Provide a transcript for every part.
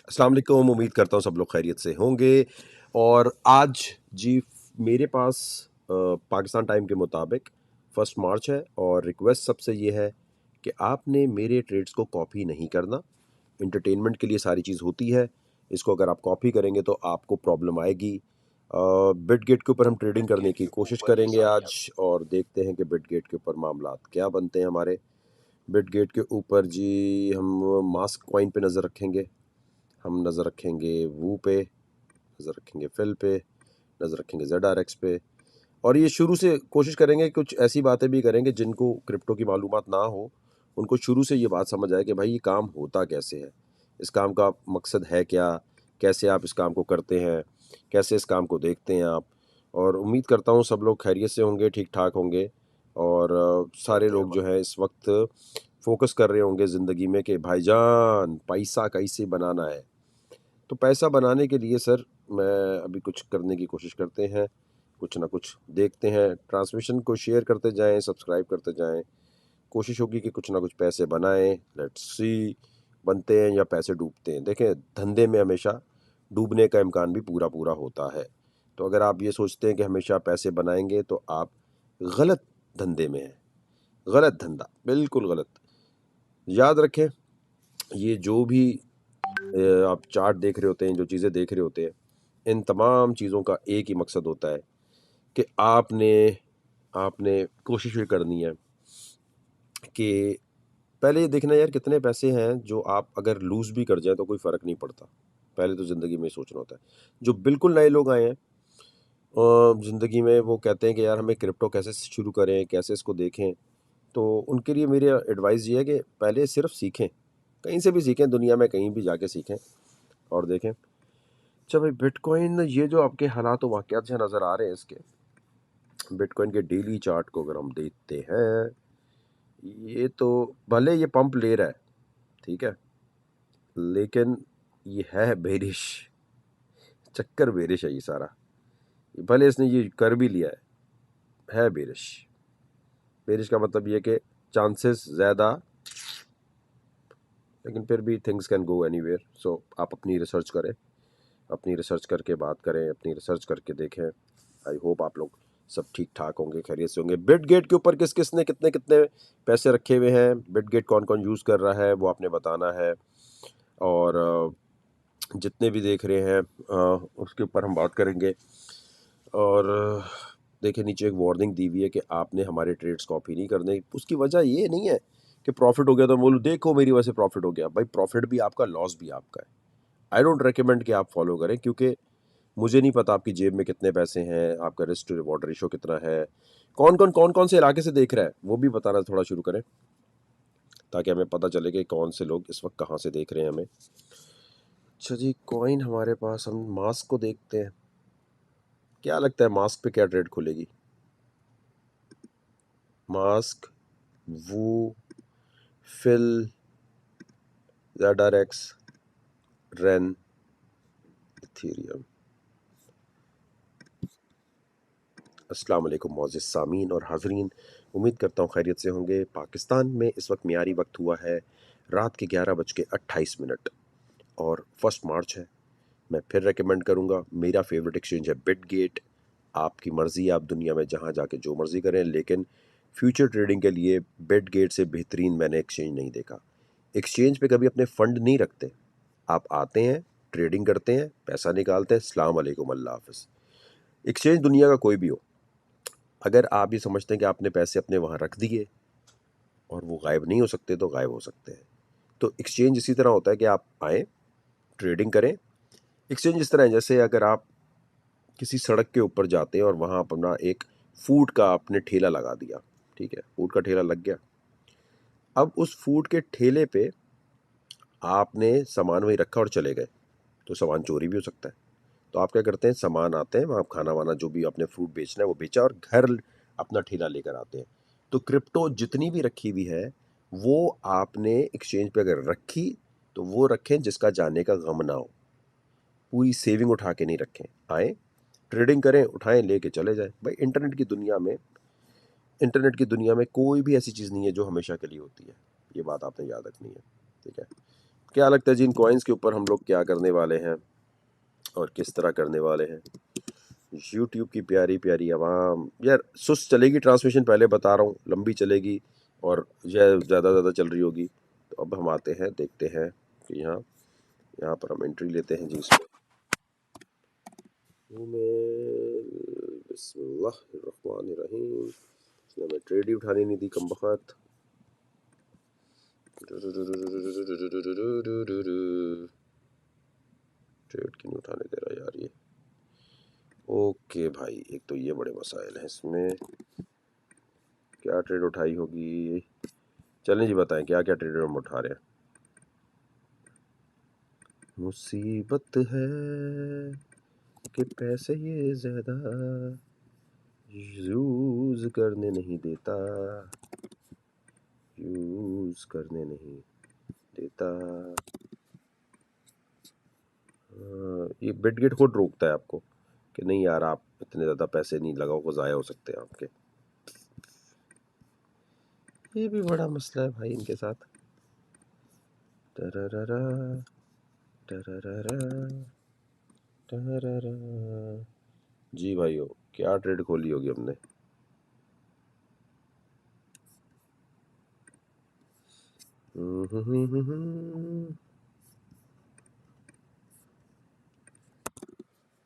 अस्सलाम वालेकुम। उम्मीद करता हूँ सब लोग खैरियत से होंगे। और आज जी मेरे पास पाकिस्तान टाइम के मुताबिक 1 मार्च है और रिक्वेस्ट सबसे ये है कि आपने मेरे ट्रेड्स को कॉपी नहीं करना। एंटरटेनमेंट के लिए सारी चीज़ होती है, इसको अगर आप कॉपी करेंगे तो आपको प्रॉब्लम आएगी। बिटगेट के ऊपर हम ट्रेडिंग करने की कोशिश करेंगे आज और देखते हैं कि बिटगेट के ऊपर मामलात क्या बनते हैं हमारे। बिटगेट के ऊपर जी हम मास्क कॉइन पे नज़र रखेंगे, हम नज़र रखेंगे वू पे, नज़र रखेंगे फिल पे, नज़र रखेंगे ZRX पे। और ये शुरू से कोशिश करेंगे, कुछ ऐसी बातें भी करेंगे जिनको क्रिप्टो की मालूमात ना हो, उनको शुरू से ये बात समझ आए कि भाई ये काम होता कैसे है, इस काम का मकसद है क्या, कैसे आप इस काम को करते हैं, कैसे इस काम को देखते हैं आप। और उम्मीद करता हूँ सब लोग खैरियत से होंगे, ठीक ठाक होंगे। और सारे लोग जो हैं इस वक्त फोकस कर रहे होंगे ज़िंदगी में कि भाईजान पैसा कैसे बनाना है। तो पैसा बनाने के लिए सर मैं अभी कुछ करने की कोशिश करते हैं, कुछ ना कुछ देखते हैं, ट्रांसमिशन को शेयर करते जाएं, सब्सक्राइब करते जाएं। कोशिश होगी कि कुछ ना कुछ पैसे बनाएं। लेट्स सी बनते हैं या पैसे डूबते हैं। देखें, धंधे में हमेशा डूबने का इम्कान भी पूरा पूरा होता है। तो अगर आप ये सोचते हैं कि हमेशा पैसे बनाएंगे तो आप गलत धंधे में हैं। गलत धंधा, बिल्कुल गलत। याद रखें, ये जो भी आप चार्ट देख रहे होते हैं, जो चीज़ें देख रहे होते हैं, इन तमाम चीज़ों का एक ही मकसद होता है कि आपने आपने कोशिश ये करनी है कि पहले ये देखना यार कितने पैसे हैं जो आप अगर लूज़ भी कर जाएँ तो कोई फ़र्क नहीं पड़ता। पहले तो ज़िंदगी में ये सोचना होता है। जो बिल्कुल नए लोग आए हैं ज़िंदगी में, वो कहते हैं कि यार हमें क्रिप्टो कैसे शुरू करें, कैसे इसको देखें? तो उनके लिए मेरी एडवाइस ये है कि पहले सिर्फ़ सीखें, कहीं से भी सीखें, दुनिया में कहीं भी जाके सीखें और देखें। अच्छा भाई, बिटकॉइन ये जो आपके हालात व वाक़यात जो नज़र आ रहे हैं इसके, बिटकॉइन के डेली चार्ट को अगर हम देखते हैं, ये तो भले ये पंप ले रहा है, ठीक है? लेकिन ये है बेरिश, चक्कर बेरिश है ये सारा। भले इसने ये कर भी लिया है बेरिश। बेरिश का मतलब ये है कि चांसेस ज़्यादा, लेकिन फिर भी थिंग्स कैन गो एनीवेयर। सो आप अपनी रिसर्च करें, अपनी रिसर्च करके बात करें, अपनी रिसर्च करके देखें। आई होप आप लोग सब ठीक ठाक होंगे, खैरियत से होंगे। बिटगेट के ऊपर किस किस ने कितने कितने पैसे रखे हुए हैं, बिटगेट कौन कौन यूज़ कर रहा है, वो आपने बताना है। और जितने भी देख रहे हैं उसके ऊपर हम बात करेंगे। और देखिए, नीचे एक वार्निंग दी हुई है कि आपने हमारे ट्रेड्स कॉपी नहीं करने। उसकी वजह ये नहीं है कि प्रॉफिट हो गया तो बोलो देखो मेरी वजह से प्रॉफिट हो गया। भाई, प्रॉफिट भी आपका, लॉस भी आपका है। आई डोंट रिकमेंड कि आप फॉलो करें, क्योंकि मुझे नहीं पता आपकी जेब में कितने पैसे हैं, आपका रिस्क टू रिवॉर्ड रेशो कितना है, कौन कौन से इलाके से देख रहा है, वो भी बताना थोड़ा शुरू करें ताकि हमें पता चले कि कौन से लोग इस वक्त कहाँ से देख रहे हैं हमें। अच्छा जी, कॉइन हमारे पास, हम मास्क को देखते हैं। क्या लगता है मास्क पे क्या ट्रेड खुलेगी? मास्क, वू, फिल, ZRX, रेन, इथेरियम। अस्सलाम वालेकुम मोअज़्ज़िज़ सामीन और हाज़रीन, उम्मीद करता हूँ खैरियत से होंगे। पाकिस्तान में इस वक्त मियारी वक्त हुआ है रात के 11:28 और 1 मार्च है। मैं फिर रेकमेंड करूँगा, मेरा फेवरेट एक्सचेंज है बिटगेट। आपकी मर्ज़ी, आप दुनिया में जहाँ जाके जो मर्ज़ी करें, लेकिन फ्यूचर ट्रेडिंग के लिए बिटगेट से बेहतरीन मैंने एक्सचेंज नहीं देखा। एक्सचेंज पे कभी अपने फ़ंड नहीं रखते, आप आते हैं, ट्रेडिंग करते हैं, पैसा निकालते हैं, अस्सलाम वालेकुम, अल्लाह हाफ़िज़। एक्सचेंज दुनिया का कोई भी हो, अगर आप ये समझते हैं कि आपने पैसे अपने वहाँ रख दिए और वो गायब नहीं हो सकते, तो गायब हो सकते हैं। तो एक्सचेंज इसी तरह होता है कि आप आएँ, ट्रेडिंग करें। एक्सचेंज इस तरह है जैसे अगर आप किसी सड़क के ऊपर जाते हैं और वहाँ अपना एक फूड का आपने ठेला लगा दिया, ठीक है? फूड का ठेला लग गया। अब उस फूड के ठेले पे आपने सामान वहीं रखा और चले गए, तो सामान चोरी भी हो सकता है। तो आप क्या करते हैं, सामान आते हैं, वहाँ खाना-वाना जो भी आपने फ्रूट बेचना है वो बेचा और घर अपना ठेला लेकर आते हैं। तो क्रिप्टो जितनी भी रखी हुई है, वो आपने एक्सचेंज पे अगर रखी, तो वो रखें जिसका जाने का गम ना हो। पूरी सेविंग उठा के नहीं रखें। आएँ, ट्रेडिंग करें, उठाएँ, लेके चले जाएँ। भाई, इंटरनेट की दुनिया में कोई भी ऐसी चीज़ नहीं है जो हमेशा के लिए होती है। ये बात आपने याद रखनी है, ठीक है? क्या लगता है जी इन कॉइन्स के ऊपर हम लोग क्या करने वाले हैं और किस तरह करने वाले हैं? यूट्यूब की प्यारी प्यारी आवाम यार, सुस्त चलेगी ट्रांसमिशन, पहले बता रहा हूँ, लंबी चलेगी और यह ज़्यादा चल रही होगी। तो अब हम आते हैं, देखते हैं कि यहाँ पर हम एंट्री लेते हैं जी इसमें। बिस्मिल्लाहिर्रहमानिर्रहीम। इसने हमें ट्रेड ही उठानी नहीं दी, कमबख्त। ट्रेड क्यों नहीं उठाने दे रहा यार ये? ओके भाई, एक तो ये बड़े मसाइल हैं इसमें। क्या ट्रेड उठाई होगी? चलें जी, बताएं क्या क्या ट्रेड हम उठा रहे हैं। मुसीबत है कि पैसे ये ज्यादा यूज करने नहीं देता, यूज करने नहीं देता। ये बिटगेट खुद रोकता है आपको कि नहीं यार, आप इतने ज़्यादा पैसे नहीं लगाओ, को ज़ाया हो सकते हैं आपके। ये भी बड़ा मसला है भाई इनके साथ। टरररा, टरररा, टरररा। जी भाइयों, क्या ट्रेड खोली होगी हमने?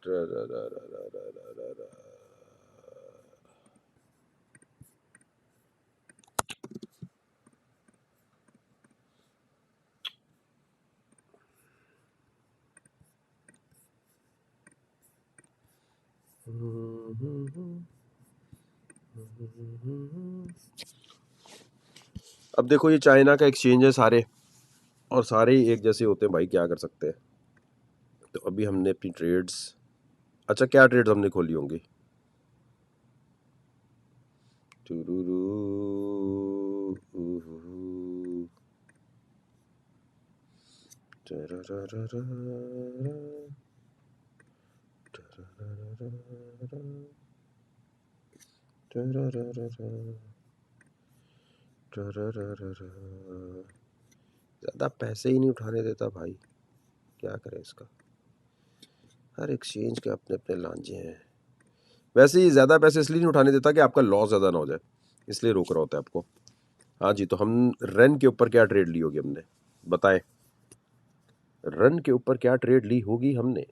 टरररा। अब देखो, ये चाइना का एक्सचेंज है सारे, और सारे ही एक जैसे होते हैं भाई, क्या कर सकते हैं। तो अभी हमने अपनी ट्रेड्स, अच्छा क्या ट्रेड्स हमने खोली होंगी? टुरुरु, उहुहु, टरररररर, टरररररर, टरररररर, टरररररर। ज़्यादा पैसे ही नहीं उठाने देता भाई, क्या करें इसका। हर एक्सचेंज के अपने अपने लांझे हैं। वैसे ही ज़्यादा पैसे इसलिए नहीं उठाने देता कि आपका लॉस ज़्यादा ना हो जाए, इसलिए रोक रहा होता है आपको। हाँ जी, तो हम रन के ऊपर क्या ट्रेड ली होगी हमने, बताएं। रन के ऊपर क्या ट्रेड ली होगी हमने?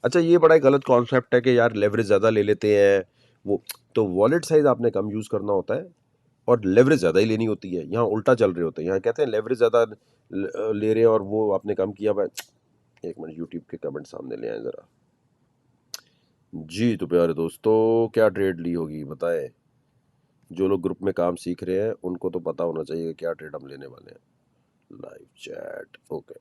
अच्छा, ये बड़ा एक गलत कॉन्सेप्ट है कि यार लेवरेज ज़्यादा ले लेते हैं वो। तो वॉलेट साइज आपने कम यूज़ करना होता है और लेवरेज ज़्यादा ही लेनी होती है। यहाँ उल्टा चल रहे होते हैं, यहाँ कहते हैं लेवरेज ज़्यादा ले रहे हैं और वो आपने कम किया। भाई एक मिनट, यूट्यूब के कमेंट सामने ले आए ज़रा जी। तो प्यारे दोस्तों, क्या ट्रेड ली होगी बताएं। जो लोग ग्रुप में काम सीख रहे हैं उनको तो पता होना चाहिए कि क्या ट्रेड हम लेने वाले हैं। Live chat, okay.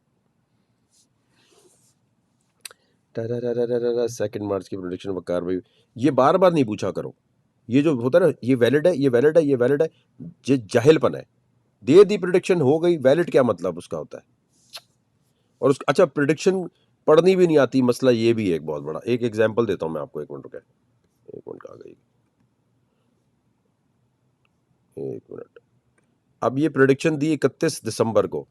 2 मार्च की प्रोडिक्शन वकार भाई, ये बार बार नहीं पूछा करो। ये जो होता है ना, ये वैलिड है, ये वैलिड है, ये वैलिड है, ये जाहिलपन है। दे दी प्रिडिक्शन, हो गई वैलिड, क्या मतलब उसका होता है? और उस अच्छा, प्रिडिक्शन पढ़नी भी नहीं आती, मसला ये भी है एक बहुत बड़ा। एक एग्जांपल देता हूं मैं आपको, एक मिनट रुके, एक मिनट आ गई, एक मिनट। अब ये प्रिडिक्शन दी 31 दिसंबर को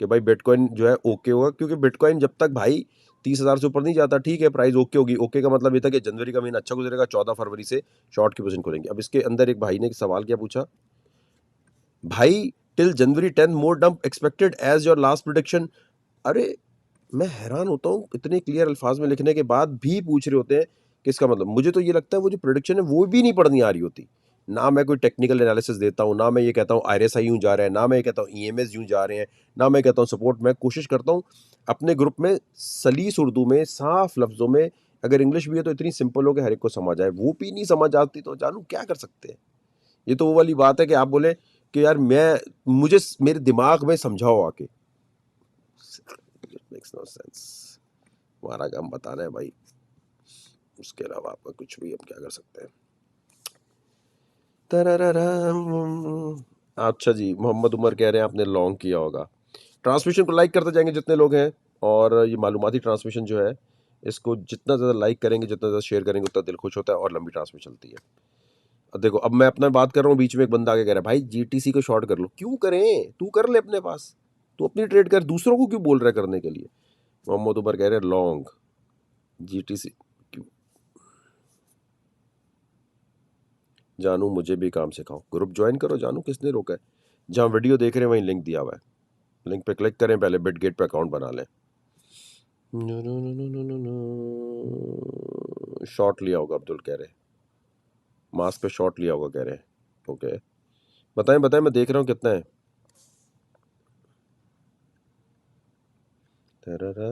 कि भाई बिटकॉइन जो है ओके होगा, क्योंकि बिटकॉइन जब तक भाई 30,000 से ऊपर नहीं जाता, ठीक है, प्राइस ओके होगी। ओके का मतलब ये था कि जनवरी का महीना अच्छा गुजरेगा, 14 फरवरी से शॉर्ट की पोजीशन खोलेंगे। अब इसके अंदर एक भाई ने एक सवाल क्या पूछा, भाई till January 10 more dump expected as your last production. अरे मैं हैरान होता हूँ, इतने क्लियर अल्फाज में लिखने के बाद भी पूछ रहे होते हैं कि इसका मतलब। मुझे तो ये लगता है वो जो प्रोडिक्शन है वो भी नहीं पढ़नी आ रही होती। ना मैं कोई टेक्निकल एनालिसिस देता हूँ, ना मैं ये कहता हूँ आरएसआई यूँ जा रहा है, ना मैं ये कहता हूँ ईएमएस यूँ जा रहे हैं, ना मैं कहता हूँ सपोर्ट। मैं कोशिश करता हूँ अपने ग्रुप में सलीस उर्दू में, साफ लफ्ज़ों में, अगर इंग्लिश भी है तो इतनी सिंपल हो कि हर एक को समझ आए। वो भी नहीं समझ आती तो जानू क्या कर सकते हैं। ये तो वो वाली बात है कि आप बोले कि यार मुझे मेरे दिमाग में समझाओ आके। Makes no sense. हमारा काम बताना है भाई, उसके अलावा आपका कुछ भी हम क्या कर सकते हैं। अच्छा जी, मोहम्मद उमर कह रहे हैं आपने लॉन्ग किया होगा। ट्रांसमिशन को लाइक करते जाएंगे जितने लोग हैं, और ये मालूमाती ट्रांसमिशन जो है, इसको जितना ज़्यादा लाइक करेंगे, जितना ज़्यादा शेयर करेंगे, उतना दिल खुश होता है और लंबी ट्रांसमिशन चलती है। अब देखो, अब मैं अपना बात कर रहा हूँ, बीच में एक बंदा आके कह रहा है भाई जीटीसी को शॉर्ट कर लो। क्यों करें, तू कर ले अपने पास। तो अपनी ट्रेड कर, दूसरों को क्यों बोल रहा है करने के लिए। मोहम्मद उमर कह रहे हैं लॉन्ग जीटीसी। जानू मुझे भी काम सिखाओ, ग्रुप ज्वाइन करो जानू, किसने रोका है। जहाँ वीडियो देख रहे हैं वहीं लिंक दिया हुआ है, लिंक पे क्लिक करें, पहले बिटगेट पे अकाउंट बना लें। शॉर्ट लिया होगा अब्दुल कह रहे, मास्क पे शॉर्ट लिया होगा कह रहे हैं। ओके बताएं बताएं, मैं देख रहा हूँ कितना है। तररा,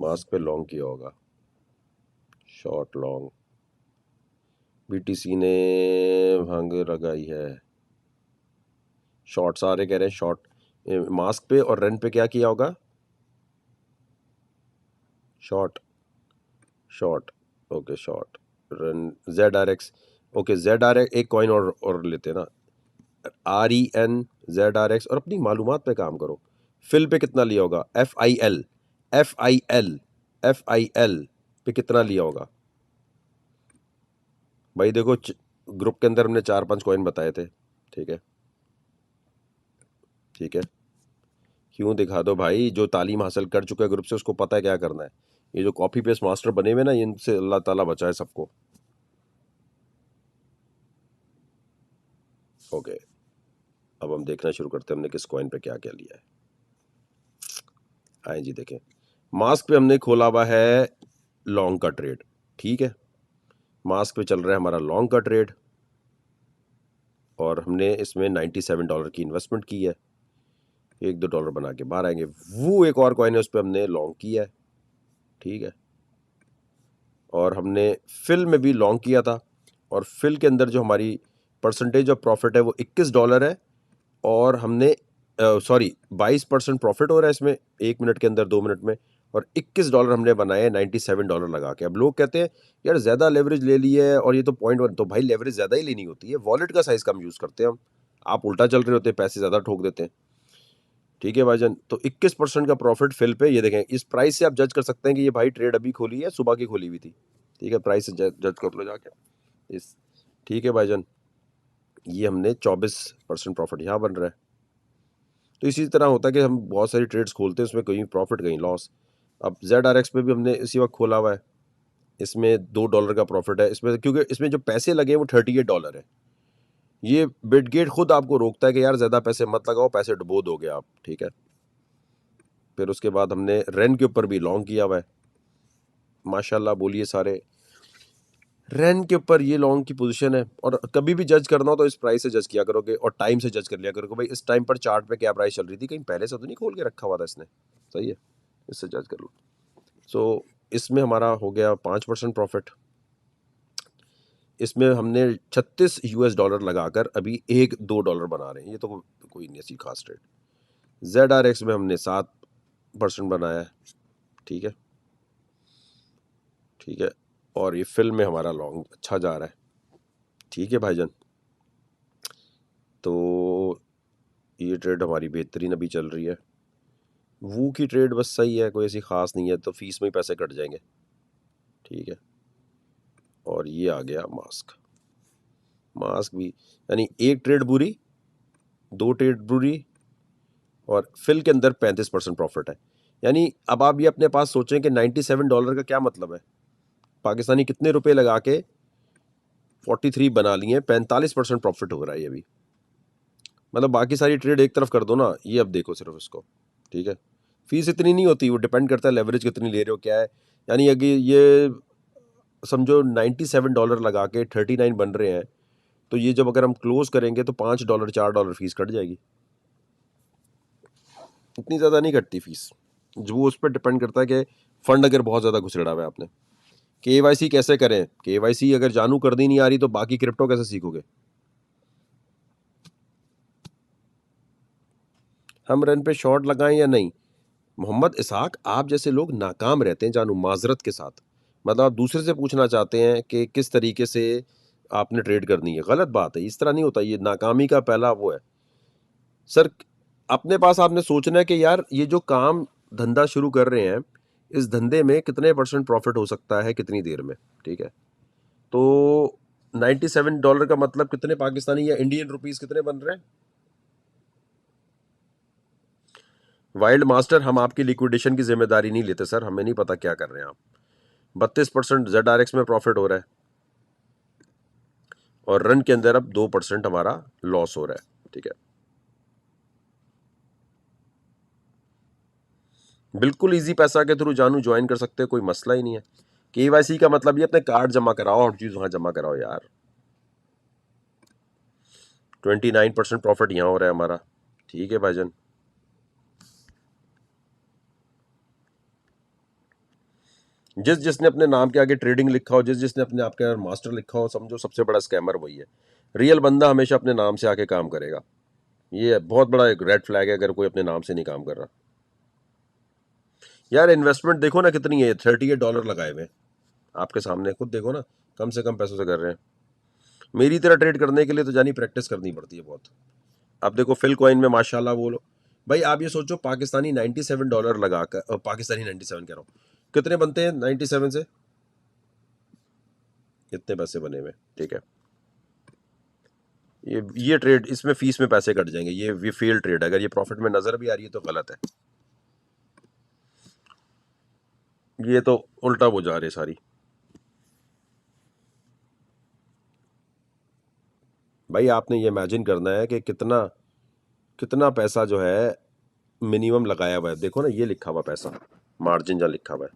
मास्क पे लॉन्ग किया होगा, शॉर्ट लॉन्ग। बीटीसी ने भांग लगाई है, शॉर्ट सारे कह रहे हैं शॉर्ट। मास्क पे और रन पे क्या किया होगा, short short. Okay short run ZRX। Okay ZRX एक कॉइन और लेते हैं ना, REN ZRX, और अपनी मालूमात पे काम करो। फिल पे कितना लिया होगा, FIL पे कितना लिया होगा भाई। देखो ग्रुप के अंदर हमने 4-5 कॉइन बताए थे, ठीक है ठीक है। क्यों दिखा दो भाई, जो तालीम हासिल कर चुका है ग्रुप से उसको पता है क्या करना है। ये जो कॉपी पेस्ट मास्टर बने हुए ना, इनसे अल्लाह ताला बचाए सबको। ओके अब हम देखना शुरू करते हैं हमने किस कॉइन पे क्या क्या लिया है। आए जी देखें, मास्क पे हमने खोला हुआ है लॉन्ग का ट्रेड, ठीक है। मास्क पे चल रहा है हमारा लॉन्ग का ट्रेड, और हमने इसमें $97 की इन्वेस्टमेंट की है। $1-2 बना के बाहर आएंगे। वो एक और कॉइन है, उस पर हमने लॉन्ग किया है, ठीक है। और हमने फिल में भी लॉन्ग किया था, और फिल के अंदर जो हमारी परसेंटेज ऑफ प्रॉफिट है वो $21 है। और हमने सॉरी 22% प्रॉफिट हो रहा है इसमें 1 मिनट के अंदर, 2 मिनट में। और $21 हमने बनाए $97 लगा के। अब लोग कहते हैं यार ज़्यादा लेवरेज ले ली है और ये तो .1, तो भाई लेवरेज ज़्यादा ही लेनी होती है, वॉलेट का साइज़ कम यूज़ करते हैं हम। आप उल्टा चल रहे होते हैं, पैसे ज़्यादा ठोक देते हैं, ठीक है भाईजान। तो 21% का प्रॉफिट फिल पे, ये देखें इस प्राइस से आप जज कर सकते हैं कि ये भाई ट्रेड अभी खोली है, सुबह की खोली हुई थी, ठीक है। प्राइस से जज कर लो जाके इस, ठीक है भाईजान। ये हमने 24% प्रॉफिट यहाँ बन रहा है। तो इसी तरह होता है कि हम बहुत सारी ट्रेड्स खोलते हैं, उसमें कहीं प्रॉफिट कहीं लॉस। अब ZRX पे भी हमने इसी वक्त खोला हुआ है, इसमें $2 का प्रॉफिट है इसमें, क्योंकि इसमें जो पैसे लगे हैं वो $38 है। ये बिटगेट खुद आपको रोकता है कि यार ज़्यादा पैसे मत लगाओ, पैसे डुबो दोगे आप, ठीक है। फिर उसके बाद हमने रेन के ऊपर भी लॉन्ग किया हुआ है, माशाल्लाह बोलिए सारे। रेन के ऊपर ये लॉन्ग की पोजीशन है, और कभी भी जज करना हो तो इस प्राइस से जज किया करोगे, और टाइम से जज कर लिया करोगे भाई इस टाइम पर चार्ट पे क्या प्राइस चल रही थी, कहीं पहले से तो नहीं खोल के रखा हुआ था इसने, सही है, इससे जज कर लो। सो इसमें हमारा हो गया 5% प्रॉफिट। इसमें हमने $36 लगाकर अभी $1-2 बना रहे हैं, ये तो कोई नहीं ऐसी खास ट्रेड। ZRX में हमने 7% बनाया है, ठीक है ठीक है। और ये फिल में हमारा लॉन्ग अच्छा जा रहा है, ठीक है भाईजान। तो ये ट्रेड हमारी बेहतरीन अभी चल रही है। वो की ट्रेड बस सही है, कोई ऐसी खास नहीं है, तो फीस में ही पैसे कट जाएंगे, ठीक है। और ये आ गया मास्क, मास्क भी यानी एक ट्रेड बुरी, 2 ट्रेड बुरी, और फिल के अंदर 35% प्रॉफिट है। यानी अब आप ये अपने पास सोचें कि $97 का क्या मतलब है, पाकिस्तानी कितने रुपए लगा के 43 बना लिए, 45% प्रॉफिट हो रहा है ये भी। मतलब बाकी सारी ट्रेड एक तरफ कर दो ना, ये अब देखो सिर्फ इसको, ठीक है। फीस इतनी नहीं होती, वो डिपेंड करता है लेवरेज कितनी ले रहे हो क्या है। यानी अगर ये समझो $97 लगा के 39 बन रहे हैं, तो ये जब अगर हम क्लोज करेंगे तो $5 $4 फीस कट जाएगी, इतनी ज़्यादा नहीं कटती फीस। जो वो उस पर डिपेंड करता है कि फंड अगर बहुत ज़्यादा घुसेड़ा हुआ है आपने। KYC कैसे करें, KYC अगर जानू कर दी नहीं आ रही तो बाकी क्रिप्टो कैसे सीखोगे। हम रन पे शॉर्ट लगाएं या नहीं, मोहम्मद इसहाक आप जैसे लोग नाकाम रहते हैं जानू, माजरत के साथ। मतलब आप दूसरे से पूछना चाहते हैं कि किस तरीके से आपने ट्रेड करनी है, गलत बात है, इस तरह नहीं होता, ये नाकामी का पहला वो है सर। अपने पास आपने सोचना है कि यार ये जो काम धंधा शुरू कर रहे हैं, इस धंधे में कितने % प्रॉफिट हो सकता है कितनी देर में, ठीक है। तो $97 का मतलब कितने पाकिस्तानी या इंडियन रुपीस कितने बन रहे हैं? वाइल्ड मास्टर, हम आपकी लिक्विडेशन की जिम्मेदारी नहीं लेते सर, हमें नहीं पता क्या कर रहे हैं आप। 32% ZRX में प्रॉफिट हो रहा है और रन के अंदर अब 2% हमारा लॉस हो रहा है। ठीक है, बिल्कुल इजी पैसा के थ्रू जानू ज्वाइन कर सकते हैं, कोई मसला ही नहीं है। KYC का मतलब ये अपने कार्ड जमा कराओ और चीज वहां जमा कराओ यार। 29% प्रॉफिट यहाँ हो रहा है हमारा। ठीक है भाईजान, जिसने अपने नाम के आगे ट्रेडिंग लिखा हो, जिसने अपने आप के मास्टर लिखा हो, समझो सबसे बड़ा स्कैमर वही है। रियल बंदा हमेशा अपने नाम से आके काम करेगा। ये बहुत बड़ा एक रेड फ्लैग है अगर कोई अपने नाम से नहीं काम कर रहा। यार इन्वेस्टमेंट देखो ना कितनी है, $38 लगाए हुए आपके सामने, खुद देखो ना, कम से कम पैसों से कर रहे हैं। मेरी तरह ट्रेड करने के लिए तो जानी प्रैक्टिस करनी पड़ती है बहुत। अब देखो फिल कॉइन में माशाल्लाह बोलो भाई, आप ये सोचो पाकिस्तानी $97 लगाकर, पाकिस्तानी 97 कह रहा हूँ, कितने बनते हैं 97 से? कितने पैसे बने हुए? ठीक है, ये ट्रेड, इसमें फीस में पैसे कट जाएंगे, ये फेल ट्रेड है। अगर ये प्रॉफिट में नजर भी आ रही है तो गलत है, ये तो उल्टा वो जा रही सारी। भाई आपने ये इमेजिन करना है कि कितना कितना पैसा जो है मिनिमम लगाया हुआ है। देखो ना ये लिखा हुआ पैसा, मार्जिन जहाँ लिखा हुआ है,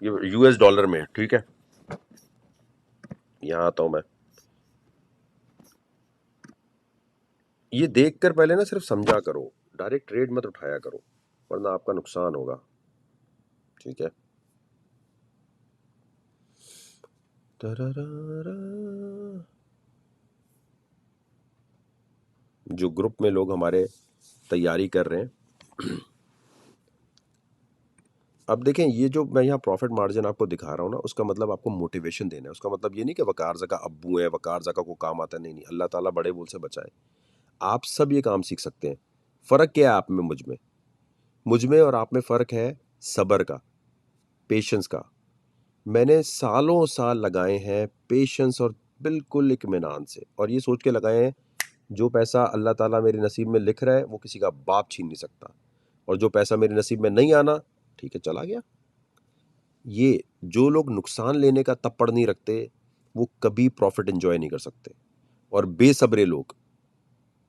ये US डॉलर में है। ठीक है, यहाँ आता हूँ मैं। ये देख कर पहले ना सिर्फ समझा करो, डायरेक्ट ट्रेड मत उठाया करो वरना आपका नुकसान होगा। ठीक है, तरररा। जो ग्रुप में लोग हमारे तैयारी कर रहे हैं, अब देखें ये जो मैं यहाँ प्रॉफिट मार्जिन आपको दिखा रहा हूँ ना, उसका मतलब आपको मोटिवेशन देना है। उसका मतलब ये नहीं कि वकार ज़का अब्बू है, वकार ज़का को काम आता है, नहीं नहीं, अल्लाह ताला बड़े बोल से बचाए। आप सब ये काम सीख सकते हैं। फ़र्क क्या है आप में मुझ में और आप में फ़र्क है सब्र का, पेशेंस का। मैंने सालों साल लगाए हैं पेशेंस और बिल्कुल इत्मीनान से, और ये सोच के लगाए हैं जो पैसा अल्लाह ताला मेरे नसीब में लिख रहा है वो किसी का बाप छीन नहीं सकता, और जो पैसा मेरे नसीब में नहीं आना, ठीक है चला गया। ये जो लोग नुकसान लेने का तप्पड़ नहीं रखते वो कभी प्रॉफिट एंजॉय नहीं कर सकते। और बेसब्रे लोग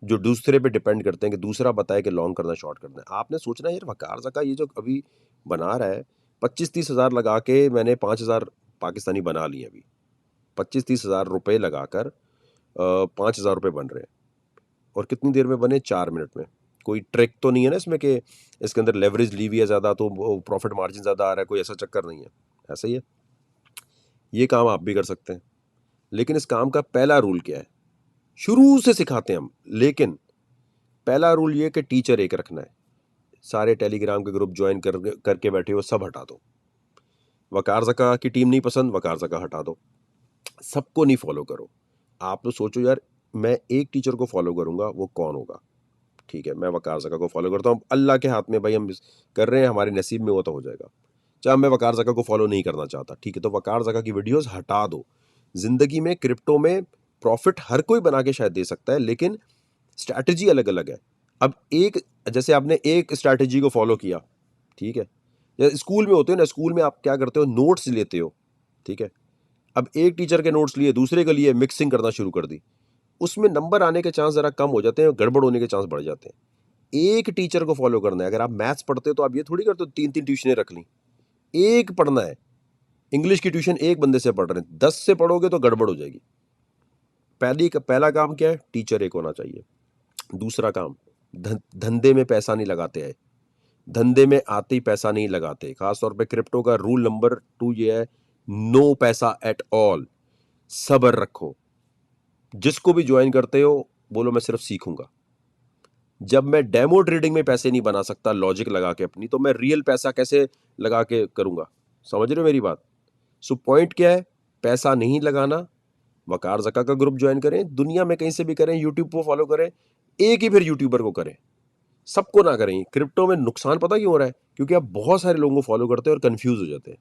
जो दूसरे पे डिपेंड करते हैं कि दूसरा बताए कि लॉन्ग करना शॉर्ट करना है। आपने सोचना है यार वकार ज़का ये जो अभी बना रहा है, 25-30 हज़ार लगा के मैंने 5 हज़ार पाकिस्तानी बना लिए अभी। 25-30 हज़ार रुपये लगाकर 5 हज़ार रुपये बन रहे हैं, और कितनी देर में बने? 4 मिनट में। कोई ट्रिक तो नहीं है ना इसमें कि इसके अंदर लेवरेज ली हुई है ज़्यादा तो प्रॉफिट मार्जिन ज़्यादा आ रहा है, कोई ऐसा चक्कर नहीं है। ऐसा ही है, ये काम आप भी कर सकते हैं। लेकिन इस काम का पहला रूल क्या है, शुरू से सिखाते हैं हम, लेकिन पहला रूल ये कि टीचर एक रखना है। सारे टेलीग्राम के ग्रुप ज्वाइन करके बैठे हो सब हटा दो। वकार ज़का की टीम नहीं पसंद, वकार ज़का हटा दो। सबको नहीं फॉलो करो। आप तो सोचो यार मैं एक टीचर को फॉलो करूंगा, वो कौन होगा? ठीक है, मैं वकार ज़का को फॉलो करता हूँ, अल्लाह के हाथ में भाई, हम कर रहे हैं, हमारे नसीब में वो तो हो जाएगा। चाहे मैं वकार ज़का को फॉलो नहीं करना चाहता, ठीक है, तो वकार ज़का की वीडियोस हटा दो। जिंदगी में क्रिप्टो में प्रॉफिट हर कोई बना के शायद दे सकता है, लेकिन स्ट्रैटेजी अलग अलग है। अब एक, जैसे आपने एक स्ट्रैटेजी को फॉलो किया, ठीक है, या स्कूल में होते हो ना, स्कूल में आप क्या करते हो, नोट्स लेते हो। ठीक है, अब एक टीचर के नोट्स लिए, दूसरे के लिए, मिक्सिंग करना शुरू कर दी, उसमें नंबर आने के चांस ज़रा कम हो जाते हैं, गड़बड़ होने के चांस बढ़ जाते हैं। एक टीचर को फॉलो करना है। अगर आप मैथ्स पढ़ते हो तो आप ये थोड़ी करते हो 3-3 ट्यूशनें रख ली। एक पढ़ना है। इंग्लिश की ट्यूशन एक बंदे से पढ़ रहे हैं, 10 से पढ़ोगे तो गड़बड़ हो जाएगी। पहला काम क्या है, टीचर एक होना चाहिए। दूसरा काम, धंधे में पैसा नहीं लगाते हैं। धंधे में आते ही पैसा नहीं लगाते। खासतौर पे क्रिप्टो का रूल नंबर 2 ये है, नो पैसा एट ऑल। सब्र रखो। जिसको भी ज्वाइन करते हो बोलो मैं सिर्फ सीखूंगा। जब मैं डेमो ट्रेडिंग में पैसे नहीं बना सकता लॉजिक लगा के अपनी, तो मैं रियल पैसा कैसे लगा के करूंगा? समझ रहे हो मेरी बात? सो पॉइंट क्या है, पैसा नहीं लगाना। वकार ज़का का ग्रुप ज्वाइन करें, दुनिया में कहीं से भी करें, यूट्यूब को फॉलो करें, एक ही फिर यूट्यूबर को करें, सबको ना करें। क्रिप्टो में नुकसान पता क्यों हो रहा है? क्योंकि आप बहुत सारे लोगों को फॉलो करते हैं और कंफ्यूज हो जाते हैं।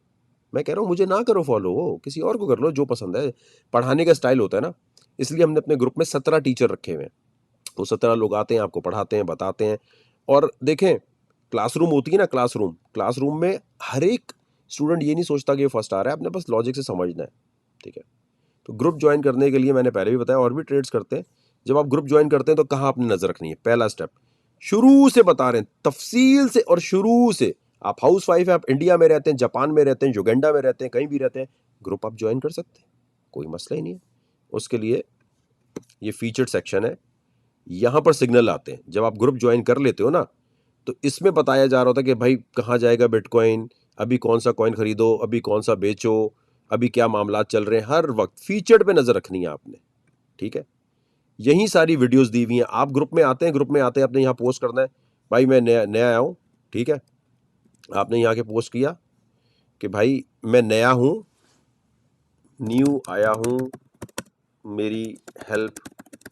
मैं कह रहा हूँ मुझे ना करो फॉलो, किसी और को कर लो जो पसंद है। पढ़ाने का स्टाइल होता है ना, इसलिए हमने अपने ग्रुप में 17 टीचर रखे हुए हैं। वो 17 लोग आते हैं, आपको पढ़ाते हैं, बताते हैं। और देखें, क्लासरूम होती है ना, क्लासरूम में हर एक स्टूडेंट ये नहीं सोचता कि ये फर्स्ट आ रहा है, अपने पास लॉजिक से समझना है, ठीक है। तो ग्रुप ज्वाइन करने के लिए मैंने पहले भी बताया, और भी ट्रेड्स करते हैं। जब आप ग्रुप ज्वाइन करते हैं तो कहाँ आपने नजर रखनी है? पहला स्टेप, शुरू से बता रहे हैं, तफसील से और शुरू से। आप हाउस वाइफ है, आप इंडिया में रहते हैं, जापान में रहते हैं, युगांडा में रहते हैं, कहीं भी रहते हैं, ग्रुप आप ज्वाइन कर सकते हैं, कोई मसला ही नहीं है। उसके लिए ये फीचर्ड सेक्शन है, यहां पर सिग्नल आते हैं। जब आप ग्रुप ज्वाइन कर लेते हो ना, तो इसमें बताया जा रहा था कि भाई कहाँ जाएगा बिटकॉइन, अभी कौन सा कॉइन खरीदो, अभी कौन सा बेचो, अभी क्या मामला चल रहे हैं, हर वक्त फीचर्ड पे नजर रखनी है आपने, ठीक है। यही सारी वीडियोस दी हुई हैं। आप ग्रुप में आते हैं, ग्रुप में आते हैं, आपने यहाँ पोस्ट करना है, भाई मैं नया नया आया हूँ, ठीक है। आपने यहाँ के पोस्ट किया कि भाई मैं नया हूँ, न्यू आया हूँ, मेरी हेल्प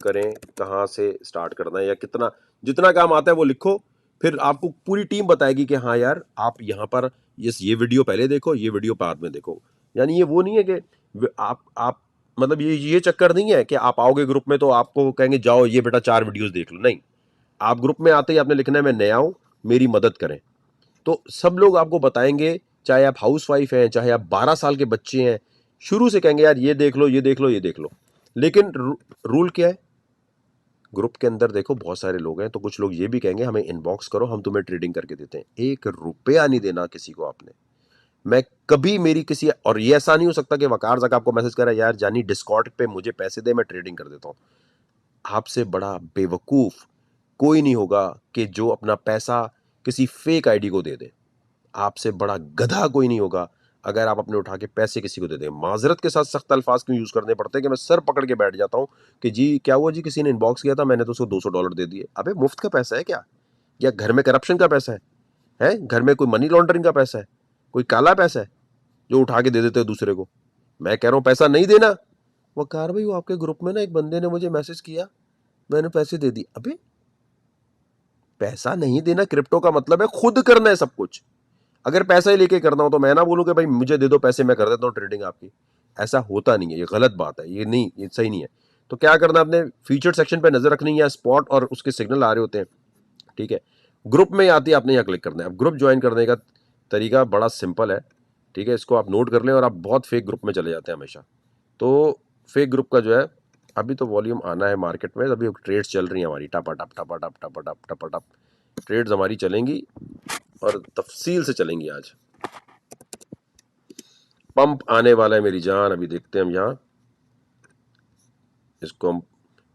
करें, कहाँ से स्टार्ट करना है, या कितना, जितना काम आता है वो लिखो। फिर आपको पूरी टीम बताएगी कि हाँ यार आप यहाँ पर ये वीडियो पहले देखो, ये वीडियो बाद में देखो। यानी ये वो नहीं है कि आप मतलब ये चक्कर नहीं है कि आप आओगे ग्रुप में तो आपको कहेंगे जाओ ये बेटा 4 वीडियोस देख लो, नहीं। आप ग्रुप में आते ही आपने लिखना है मैं नया हूँ, मेरी मदद करें। तो सब लोग आपको बताएंगे, चाहे आप हाउस वाइफ हैं, चाहे आप 12 साल के बच्चे हैं, शुरू से कहेंगे यार ये देख लो, ये देख लो, ये देख लो। लेकिन रूल क्या है? ग्रुप के अंदर देखो बहुत सारे लोग हैं, तो कुछ लोग ये भी कहेंगे हमें इनबॉक्स करो, हम तुम्हें ट्रेडिंग करके देते हैं। 1 रुपया नहीं देना किसी को आपने। मैं कभी मेरी किसी, और ये ऐसा नहीं हो सकता कि वकार जाकर आपको मैसेज करा यार जानी डिस्कॉर्ड पे मुझे पैसे दे, मैं ट्रेडिंग कर देता हूं। आपसे बड़ा बेवकूफ कोई नहीं होगा कि जो अपना पैसा किसी फेक आईडी को दे दे। आपसे बड़ा गधा कोई नहीं होगा अगर आप अपने उठा के पैसे किसी को दे दें। माजरत के साथ सख्त अल्फाज क्यों यूज करने पड़ते हैं कि मैं सर पकड़ के बैठ जाता हूं कि जी क्या हुआ जी, किसी ने इनबॉक्स किया था, मैंने तो उसको $200 दे दिए। अबे मुफ्त का पैसा है क्या? या घर में करप्शन का पैसा है? घर में कोई मनी लॉन्ड्रिंग का पैसा है, कोई काला पैसा है जो उठा के दे देते हो दूसरे को? मैं कह रहा हूं पैसा नहीं देना। वो कार भाई, वो आपके ग्रुप में ना एक बंदे ने मुझे मैसेज किया, मैंने पैसे दे दिए। अबे पैसा नहीं देना क्रिप्टो का मतलब है खुद करना है सब कुछ। अगर पैसा ही लेके करना हो तो मैं ना बोलूं कि भाई मुझे दे दो पैसे, मैं कर देता हूँ ट्रेडिंग आपकी। ऐसा होता नहीं है, ये गलत बात है, ये नहीं, ये सही नहीं है। तो क्या करना, अपने फीचर सेक्शन पे नजर रखनी है, स्पॉट और उसके सिग्नल आ रहे होते हैं, ठीक है। ग्रुप में आती है, आपने यहाँ क्लिक करना है। अब ग्रुप ज्वाइन करने का तरीका बड़ा सिंपल है, ठीक है। इसको आप नोट कर लें, और आप बहुत फेक ग्रुप में चले जाते हैं हमेशा। तो फेक ग्रुप का जो है, अभी तो वॉल्यूम आना है मार्केट में, अभी ट्रेड्स चल रही हैं हमारी, टपा टप टपा टप टपा टप टपा टप ट्रेड्स हमारी चलेंगी, और तफसील से चलेंगी। आज पंप आने वाला है मेरी जान, अभी देखते हैं हम यहाँ, इसको हम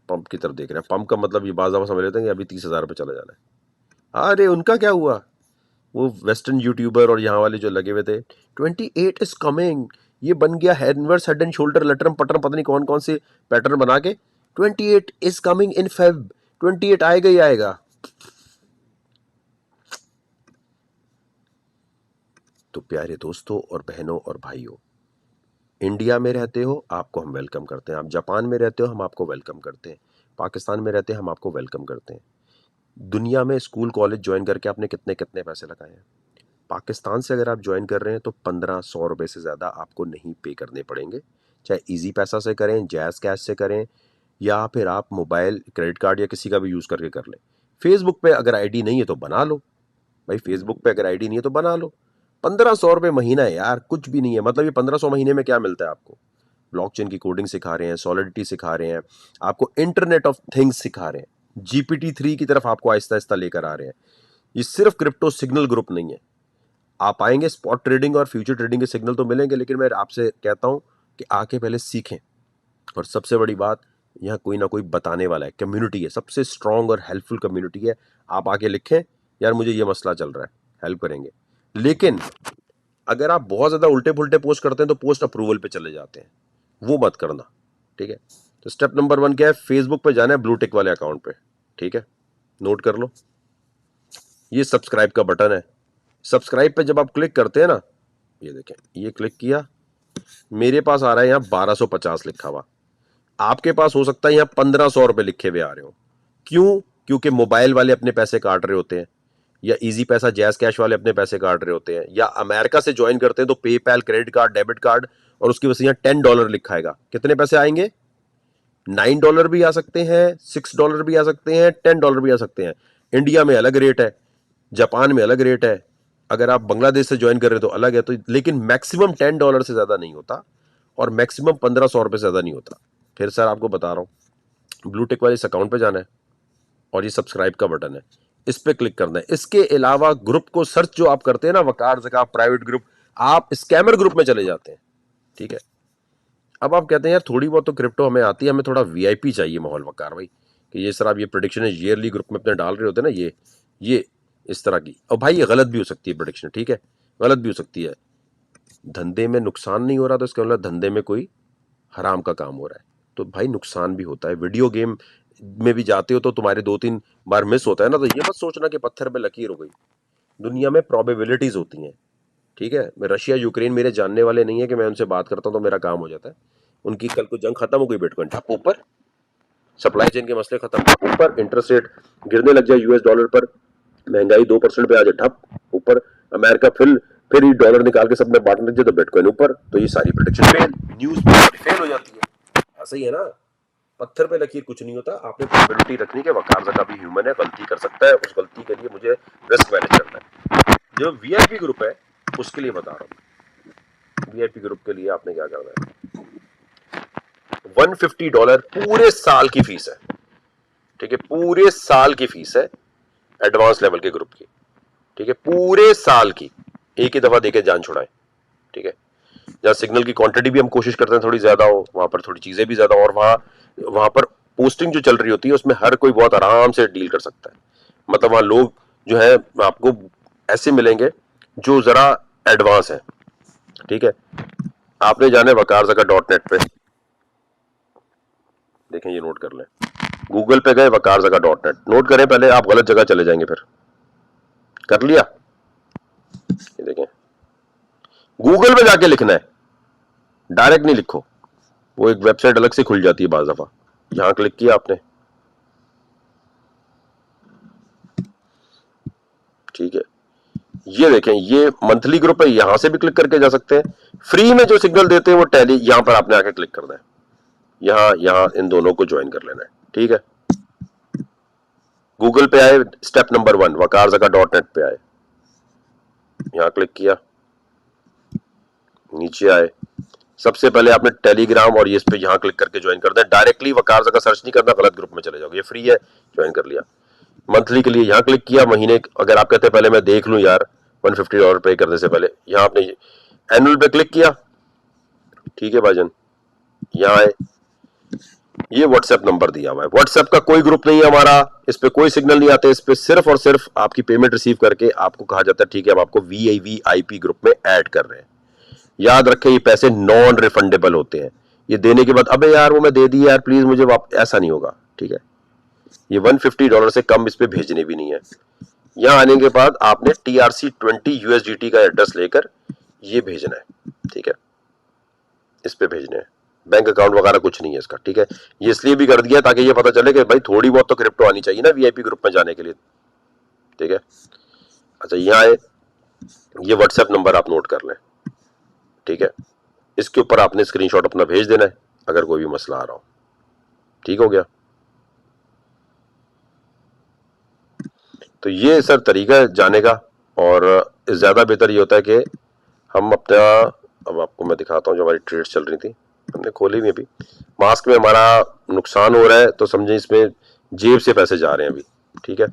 पंप की तरफ देख रहे हैं। पंप का मतलब ये बाज़ समझ लेते हैं कि अभी 30,000 पे चला जाना है। अरे उनका क्या हुआ, वो वेस्टर्न यूट्यूबर और यहाँ वाले जो लगे हुए थे, 28 इज कमिंग, ये बन गया इनवर्स हेड एंड शोल्डर लटरम पटरम, पता नहीं कौन कौन से पैटर्न बना के 28 इज कमिंग इन फेब, 28 आएगा ही आएगा। तो प्यारे दोस्तों और बहनों और भाइयों, इंडिया में रहते हो आपको हम वेलकम करते हैं, आप जापान में रहते हो हम आपको वेलकम करते हैं, पाकिस्तान में रहते हैं हम आपको वेलकम करते हैं। दुनिया में स्कूल कॉलेज ज्वाइन करके आपने कितने कितने पैसे लगाए हैं? पाकिस्तान से अगर आप ज्वाइन कर रहे हैं तो 1500 रुपये से ज़्यादा आपको नहीं पे करने पड़ेंगे, चाहे इजी पैसा से करें, जैज़ कैश से करें, या फिर आप मोबाइल क्रेडिट कार्ड या किसी का भी यूज़ करके कर लें। फेसबुक पे अगर आईडी नहीं है तो बना लो, भाई फेसबुक पे अगर आईडी नहीं है तो बना लो। 1500 रुपये महीना है यार, कुछ भी नहीं है। मतलब ये 1500 महीने में क्या मिलता है आपको? ब्लॉकचेन की कोडिंग सिखा रहे हैं, सॉलिडिटी सिखा रहे हैं, आपको इंटरनेट ऑफ थिंग्स सिखा रहे हैं, GPT-3 की तरफ आपको आहिस्ता आहिस्ता लेकर आ रहे हैं। ये सिर्फ क्रिप्टो सिग्नल ग्रुप नहीं है। आप आएंगे, स्पॉट ट्रेडिंग और फ्यूचर ट्रेडिंग के सिग्नल तो मिलेंगे, लेकिन मैं आपसे कहता हूं कि आके पहले सीखें। और सबसे बड़ी बात, यहाँ कोई ना कोई बताने वाला है, कम्युनिटी है, सबसे स्ट्रांग और हेल्पफुल कम्युनिटी है। आप आके लिखें यार मुझे ये मसला चल रहा है, हेल्प करेंगे। लेकिन अगर आप बहुत ज़्यादा उल्टे पुल्टे पोस्ट करते हैं तो पोस्ट अप्रूवल पे चले जाते हैं, वो मत करना, ठीक है। तो स्टेप नंबर 1 क्या है? फेसबुक पे जाना है ब्लू टिक वाले अकाउंट पे, ठीक है, नोट कर लो। ये सब्सक्राइब का बटन है, सब्सक्राइब पे जब आप क्लिक करते हैं ना, ये देखें, ये क्लिक किया, मेरे पास आ रहा है यहाँ 1250 लिखा हुआ, आपके पास हो सकता है यहाँ 1500 रुपए लिखे हुए आ रहे हो। क्यों? क्योंकि मोबाइल वाले अपने पैसे काट रहे होते हैं, या इजी पैसा जैज कैश वाले अपने पैसे काट रहे होते हैं, या अमेरिका से ज्वाइन करते हैं तो PayPal, credit card, debit card, और उसकी वजह से यहाँ $10 लिखा आएगा। कितने पैसे आएंगे? $9 भी आ सकते हैं, $6 भी आ सकते हैं, $10 भी आ सकते हैं। इंडिया में अलग रेट है, जापान में अलग रेट है, अगर आप बांग्लादेश से ज्वाइन कर रहे हो तो अलग है। तो लेकिन मैक्सिमम $10 से ज्यादा नहीं होता, और मैक्सिमम ₹1500 से ज्यादा नहीं होता। फिर सर आपको बता रहा हूं, ब्लू टिक वाले इस अकाउंट पे जाना है और ये सब्सक्राइब का बटन है, इस पे क्लिक करना है। इसके अलावा ग्रुप को सर्च जो आप करते हैं ना, वकार ज़का प्राइवेट ग्रुप, आप स्कैमर ग्रुप में चले जाते हैं। ठीक है, अब आप कहते हैं यार थोड़ी बहुत तो क्रिप्टो हमें आती है, हमें थोड़ा वीआईपी चाहिए माहौल वकार भाई, कि ये सर आप ये प्रोडिक्शन है ईयरली ग्रुप में अपने डाल रहे होते हैं ना, ये इस तरह की। और भाई ये गलत भी हो सकती है प्रोडिक्शन, ठीक है, गलत भी हो सकती है। धंधे में नुकसान नहीं हो रहा तो इसका मतलब धंधे में कोई हराम का काम हो रहा है, तो भाई नुकसान भी होता है। वीडियो गेम में भी जाते हो तो तुम्हारे 2-3 बार मिस होता है ना, तो ये मत सोचना कि पत्थर पे लकीर हो गई। दुनिया में प्रोबेबिलिटीज होती हैं। ठीक है, मैं रशिया यूक्रेन मेरे जानने वाले नहीं है कि मैं उनसे बात करता हूं तो मेरा काम हो जाता है। उनकी कल को जंग खत्म हो गई, बिटकॉइन ठप ऊपर, सप्लाई चेन के मसले खत्म ऊपर, इंटरेस्ट रेट गिरने लग जाए यूएस डॉलर पर, महंगाई 2% पे आ जाए ठप ऊपर, अमेरिका फिर ही डॉलर निकाल के सब में बांटने लग जाए तो बिटकॉइन ऊपर, तो ये सारी प्रोडिक्शन फेल, न्यूज फेल हो जाती है। ऐसा ही है ना, पत्थर पे लकीर कुछ नहीं होता। आपने प्रोबेबिलिटी रखनी है, वकार ज़का भी ह्यूमन है, गलती कर सकता है, उस गलती के लिए मुझे रिस्क मैनेज करना है। जो वीआईपी ग्रुप है उसके लिए बता रहा हूँ, वीआईपी ग्रुप के लिए आपने क्या करना है, $150 पूरे साल की फीस है। ठीक है, पूरे साल की फीस है एडवांस लेवल के ग्रुप की। ठीक है, पूरे साल की, एक ही दफा देके जान छुड़ाए। ठीक है, जहाँ सिग्नल की क्वांटिटी भी हम कोशिश करते हैं थोड़ी ज्यादा हो, वहां पर थोड़ी चीजें भी ज्यादा, और वहां पर पोस्टिंग जो चल रही होती है उसमें हर कोई बहुत आराम से डील कर सकता है। मतलब वहां लोग जो है आपको ऐसे मिलेंगे जो जरा एडवांस है। ठीक है, आपने जाने वकारज़का.net पे, देखें ये नोट कर लें, गूगल पे गए वकारज़का.net, नोट करें पहले, आप गलत जगह चले जाएंगे फिर। कर लिया? ये देखें, गूगल पे जाके लिखना है, डायरेक्ट नहीं लिखो, वो एक वेबसाइट अलग से खुल जाती है बाज दफा। यहां क्लिक किया आपने, ठीक है, ये देखें ये मंथली ग्रुप है, यहां से भी क्लिक करके जा सकते हैं। फ्री में जो सिग्नल देते हैं वो टैली, यहां पर आपने आके क्लिक करना है, यहां यहां इन दोनों को ज्वाइन कर लेना है। ठीक है, गूगल पे आए, स्टेप नंबर 1 वकारज़का.net पे आए, यहां क्लिक किया, नीचे आए, सबसे पहले आपने टेलीग्राम और ये इस पे यहां क्लिक करके ज्वाइन कर दें। डायरेक्टली वकारज़का सर्च नहीं करना, गलत ग्रुप में चले जाओगे, ये फ्री है, ज्वाइन कर लिया। मंथली के लिए यहां क्लिक किया, महीने अगर आप कहते हैं पहले मैं देख लूं यार $150 पे करने से पहले, यहां आपने एनुअल पे क्लिक किया। ठीक है भाईजान, यहाँ आए, ये व्हाट्सएप नंबर दिया हुआ है, व्हाट्सएप का कोई ग्रुप नहीं है हमारा, इस पे कोई सिग्नल नहीं आते, इस पे सिर्फ और सिर्फ आपकी पेमेंट रिसीव करके आपको कहा जाता है ठीक है अब आपको VIVIP ग्रुप में ऐड कर रहे हैं। याद रखें ये पैसे नॉन रिफंडेबल होते हैं, ये देने के बाद अबे यार वो मैं दे दी यार प्लीज मुझे ऐसा नहीं होगा। ठीक है, ये $150 से कम इस पे भेजने भी नहीं है। यहां आने के बाद आपने TRC20 USDT का एड्रेस लेकर ये भेजना है। ठीक है, इस पे भेजने हैं, बैंक अकाउंट वगैरह कुछ नहीं है इसका। ठीक है, ये इसलिए भी कर दिया ताकि ये पता चले कि भाई थोड़ी बहुत तो क्रिप्टो आनी चाहिए ना वीआईपी ग्रुप में जाने के लिए। ठीक है, अच्छा यहाँ आए, ये व्हाट्सएप नंबर आप नोट कर लें। ठीक है, इसके ऊपर आपने स्क्रीनशॉट अपना भेज देना है अगर कोई भी मसला आ रहा हो। ठीक हो गया, तो ये सर तरीका है जाने का, और ज्यादा बेहतर ये होता है कि हम अपना, अब आपको मैं दिखाता हूँ जो हमारी ट्रेड्स चल रही थी, हमने खोली हुई अभी। मास्क में हमारा नुकसान हो रहा है तो समझे इसमें जेब से पैसे जा रहे हैं अभी। ठीक है,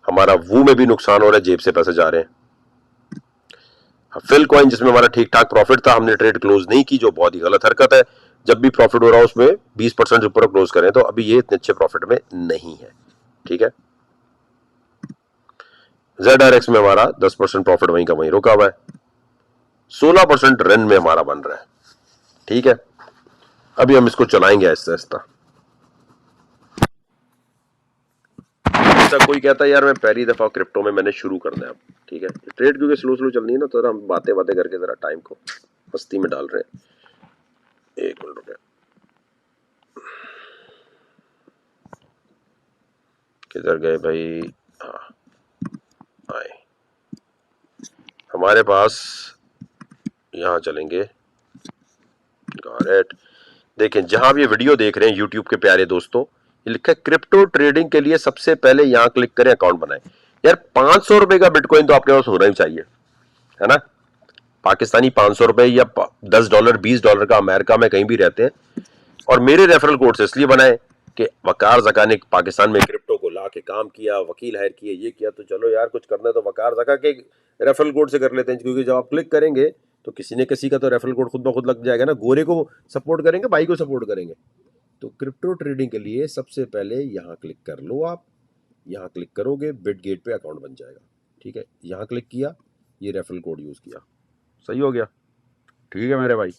हमारा वू में भी नुकसान हो रहा है, जेब से पैसे जा रहे हैं। फिल कॉइन जिसमें हमारा ठीक ठाक प्रॉफिट था, हमने ट्रेड क्लोज नहीं की, जो बहुत ही गलत हरकत है। जब भी प्रॉफिट हो रहा है उसमें 20% ऊपर क्लोज करें, तो अभी ये इतने अच्छे प्रॉफिट में नहीं है। ठीक है, ZRX में हमारा 10% प्रॉफिट वहीं का वहीं रुका हुआ है, 16% रन में हमारा बन रहा है। ठीक है, अभी हम इसको चलाएंगे आहिस्ता आहिस्ता। कोई कहता है यार मैं पहली दफा क्रिप्टो में मैंने शुरू करना है अब। ठीक है, ट्रेड क्योंकि स्लो स्लो चल रही है ना, तो हम बातें बातें करके जरा टाइम को मस्ती में डाल रहे हैं। एक मिनट रुके, किधर गए भाई, हाँ, आए हमारे पास, यहाँ चलेंगे। Got it. देखें, जहां आप ये वीडियो देख रहे हैं यूट्यूब के प्यारे दोस्तों, ये लिखा है क्रिप्टो ट्रेडिंग के लिए सबसे पहले यहाँ क्लिक करें, अकाउंट बनाएं। यार 500 रुपए का बिटकॉइन तो आपके पास होना ही चाहिए, है ना। पाकिस्तानी 500 रुपए या $10 $20 का अमेरिका में कहीं भी रहते हैं। और मेरे रेफरल कोड से इसलिए बनाए कि वकार जका ने पाकिस्तान में क्रिप्टो को ला के काम किया, वकील हायर किए, ये किया, तो चलो यार कुछ करना है तो वकार जका के रेफरल कोड से कर लेते हैं, क्योंकि जब आप क्लिक करेंगे तो किसी न किसी का तो रेफरल कोड खुद ब खुद लग जाएगा ना। गोरे को सपोर्ट करेंगे, भाई को सपोर्ट करेंगे। तो क्रिप्टो ट्रेडिंग के लिए सबसे पहले यहाँ क्लिक कर लो आप। यहाँ क्लिक करोगे, बिटगेट पे अकाउंट बन जाएगा। ठीक है, यहाँ क्लिक किया, ये रेफरल कोड यूज किया, सही हो गया। ठीक है मेरे भाई,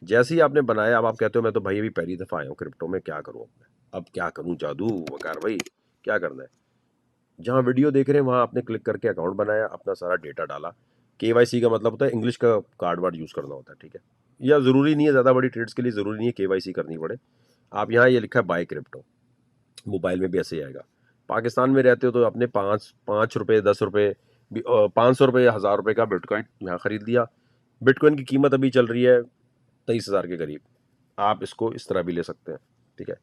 जैसे ही आपने बनाया, अब आप कहते हो मैं तो भाई अभी पहली दफा आया हूँ क्रिप्टो में, क्या करूँ अब क्या करूँ जादू वकार भाई, क्या करना है। जहाँ वीडियो देख रहे हैं वहाँ आपने क्लिक करके अकाउंट बनाया, अपना सारा डेटा डाला। केवाईसी का मतलब होता है इंग्लिश का कार्ड वार्ड यूज करना होता है, ठीक है। या जरूरी नहीं है, ज्यादा बड़ी ट्रेड्स के लिए जरूरी नहीं है केवाईसी करनी पड़े। आप यहाँ ये लिखा है बाय क्रिप्टो, मोबाइल में भी ऐसे ही आएगा। पाकिस्तान में रहते हो तो अपने 5 5 रुपये 10 रुपये 500 रुपये 1000 रुपये का बिटकॉइन यहाँ खरीद लिया। बिटकॉइन की कीमत अभी चल रही है 23,000 के करीब। आप इसको इस तरह भी ले सकते हैं, ठीक है।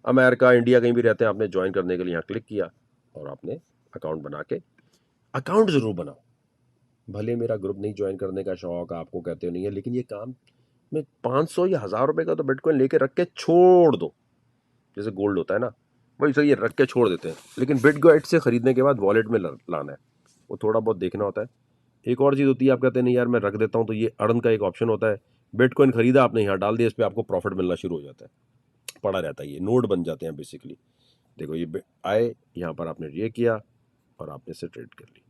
अमेरिका इंडिया कहीं भी रहते हैं, आपने ज्वाइन करने के लिए यहाँ क्लिक किया और आपने अकाउंट बना के, अकाउंट जरूर बनाओ। भले मेरा ग्रुप नहीं ज्वाइन करने का शौक आपको कहते हो नहीं है, लेकिन ये काम में 500 या 1000 रुपये का तो बिटकॉइन लेके रख के छोड़ दो, जैसे गोल्ड होता है ना, वही सही है, रख के छोड़ देते हैं। लेकिन बिटगेट से खरीदने के बाद वॉलेट में लाना है, वो थोड़ा बहुत देखना होता है। एक और चीज़ होती है, आप कहते हैं नहीं यार मैं रख देता हूँ, तो ये अर्न का एक ऑप्शन होता है। बिटकॉइन खरीदा आपने, यहाँ डाल दिया, इस पर आपको प्रॉफिट मिलना शुरू हो जाता है, पड़ा रहता है, ये नोट बन जाते हैं बेसिकली। देखो ये आए, यहाँ पर आपने ये किया और आपने इसे ट्रेड कर ली।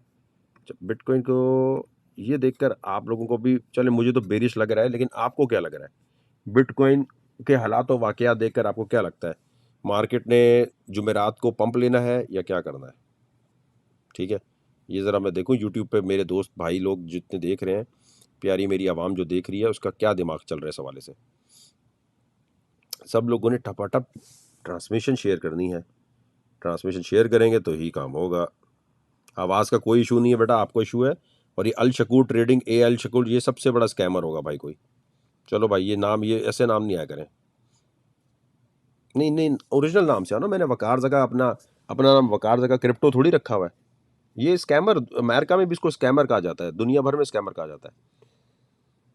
जब बिटकॉइन को ये देखकर आप लोगों को भी, चले मुझे तो बेरिश लग रहा है, लेकिन आपको क्या लग रहा है बिटकॉइन के हालात और वाकयात देखकर आपको क्या लगता है, मार्केट ने जुमेरात को पंप लेना है या क्या करना है? ठीक है, ये ज़रा मैं देखूं यूट्यूब पे मेरे दोस्त भाई लोग जितने देख रहे हैं, प्यारी मेरी आवाम जो देख रही है, उसका क्या दिमाग चल रहा है इस हवाले से। सब लोगों ने टपाटप ट्रांसमिशन शेयर करनी है, ट्रांसमिशन शेयर करेंगे तो ही काम होगा। आवाज़ का कोई इशू नहीं है बेटा, आपको इशू है। और ये अल शकूर ट्रेडिंग, अल शकूर, ये सबसे बड़ा स्कैमर होगा भाई कोई। चलो भाई ये नाम, ये ऐसे नाम नहीं आया करें। नहीं नहीं, ओरिजिनल नाम से आओ ना, मैंने वकार जगह अपना अपना नाम वकार जगह क्रिप्टो थोड़ी रखा हुआ है। ये स्कैमर, अमेरिका में भी इसको स्कैमर कहा जाता है, दुनिया भर में स्कैमर कहा जाता है।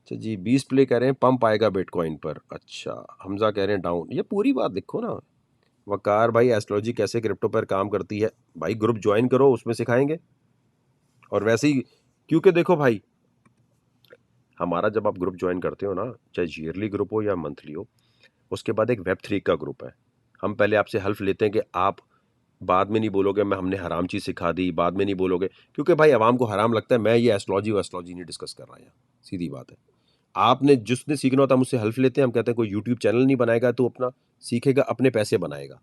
अच्छा जी, 20 प्ले कह रहे हैं पंप आएगा बिटकॉइन पर। अच्छा, हमजा कह रहे हैं डाउन। ये पूरी बात लिखो ना। वकार भाई एस्ट्रोलॉजी कैसे क्रिप्टो पर काम करती है, भाई ग्रुप ज्वाइन करो, उसमें सिखाएंगे। और वैसे ही, क्योंकि देखो भाई, हमारा जब आप ग्रुप ज्वाइन करते हो ना, चाहे ईयरली ग्रुप हो या मंथली हो, उसके बाद एक वेब3 का ग्रुप है। हम पहले आपसे हेल्प लेते हैं कि आप बाद में नहीं बोलोगे मैं हमने हराम चीज़ सिखा दी, बाद में नहीं बोलोगे, क्योंकि भाई आवाम को हराम लगता है। मैं ये एस्ट्रोलॉजी नहीं डिस्कस कर रहा है, सीधी बात है। आपने जिसने सीखना होता है मुझसे हेल्प लेते हैं। हम कहते हैं कोई यूट्यूब चैनल नहीं बनाएगा तो अपना सीखेगा, अपने पैसे बनाएगा।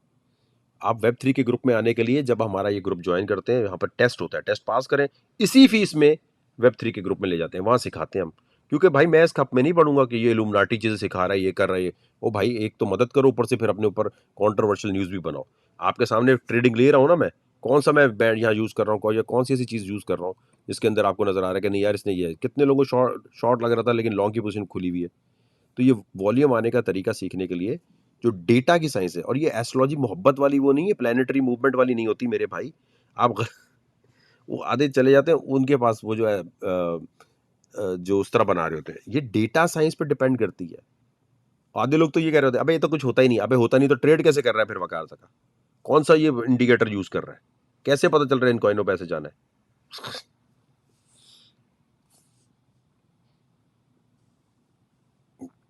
आप वेब3 के ग्रुप में आने के लिए जब हमारा ये ग्रुप ज्वाइन करते हैं, यहाँ पर टेस्ट होता है, टेस्ट पास करें, इसी फीस में वेब3 के ग्रुप में ले जाते हैं, वहाँ सिखाते हैं हम। क्योंकि भाई मैं इस खप में नहीं पढ़ूंगा कि ये इल्यूमिनाटी चीज़ें सिखा रहा है, ये कर रहा है। ओ भाई, एक तो मदद करो, ऊपर से फिर अपने ऊपर कॉन्ट्रोवर्शियल न्यूज़ भी बनाओ। आपके सामने ट्रेडिंग ले रहा हूँ ना मैं, कौन सा मैं बैंड यहाँ यूज़ कर रहा हूँ, या कौन सी ऐसी चीज़ यूज़ कर रहा हूँ जिसके अंदर आपको नजर आ रहा है कि नहीं यार इसने ये, कितने लोगों को शॉर्ट शॉर्ट लग रहा था लेकिन लॉन्ग की पोजीशन खुली हुई है। तो ये वॉल्यूम आने का तरीका सीखने के लिए जो डेटा की साइंस है, और ये एस्ट्रोलॉजी मोहब्बत वाली वो नहीं है, प्लानिटरी मूवमेंट वाली नहीं होती मेरे भाई। आप वो आधे चले जाते हैं उनके पास, वो जो है जो उस तरह बना रहे होते हैं, ये डेटा साइंस पे डिपेंड करती है। आधे लोग तो ये कह रहे होते हैं अबे ये तो कुछ होता ही नहीं, अबे होता नहीं तो ट्रेड कैसे कर रहा है फिर वकार सका, कौन सा ये इंडिकेटर यूज कर रहा है, कैसे पता चल रहा है इन कॉइनों पे ऐसे जाना है।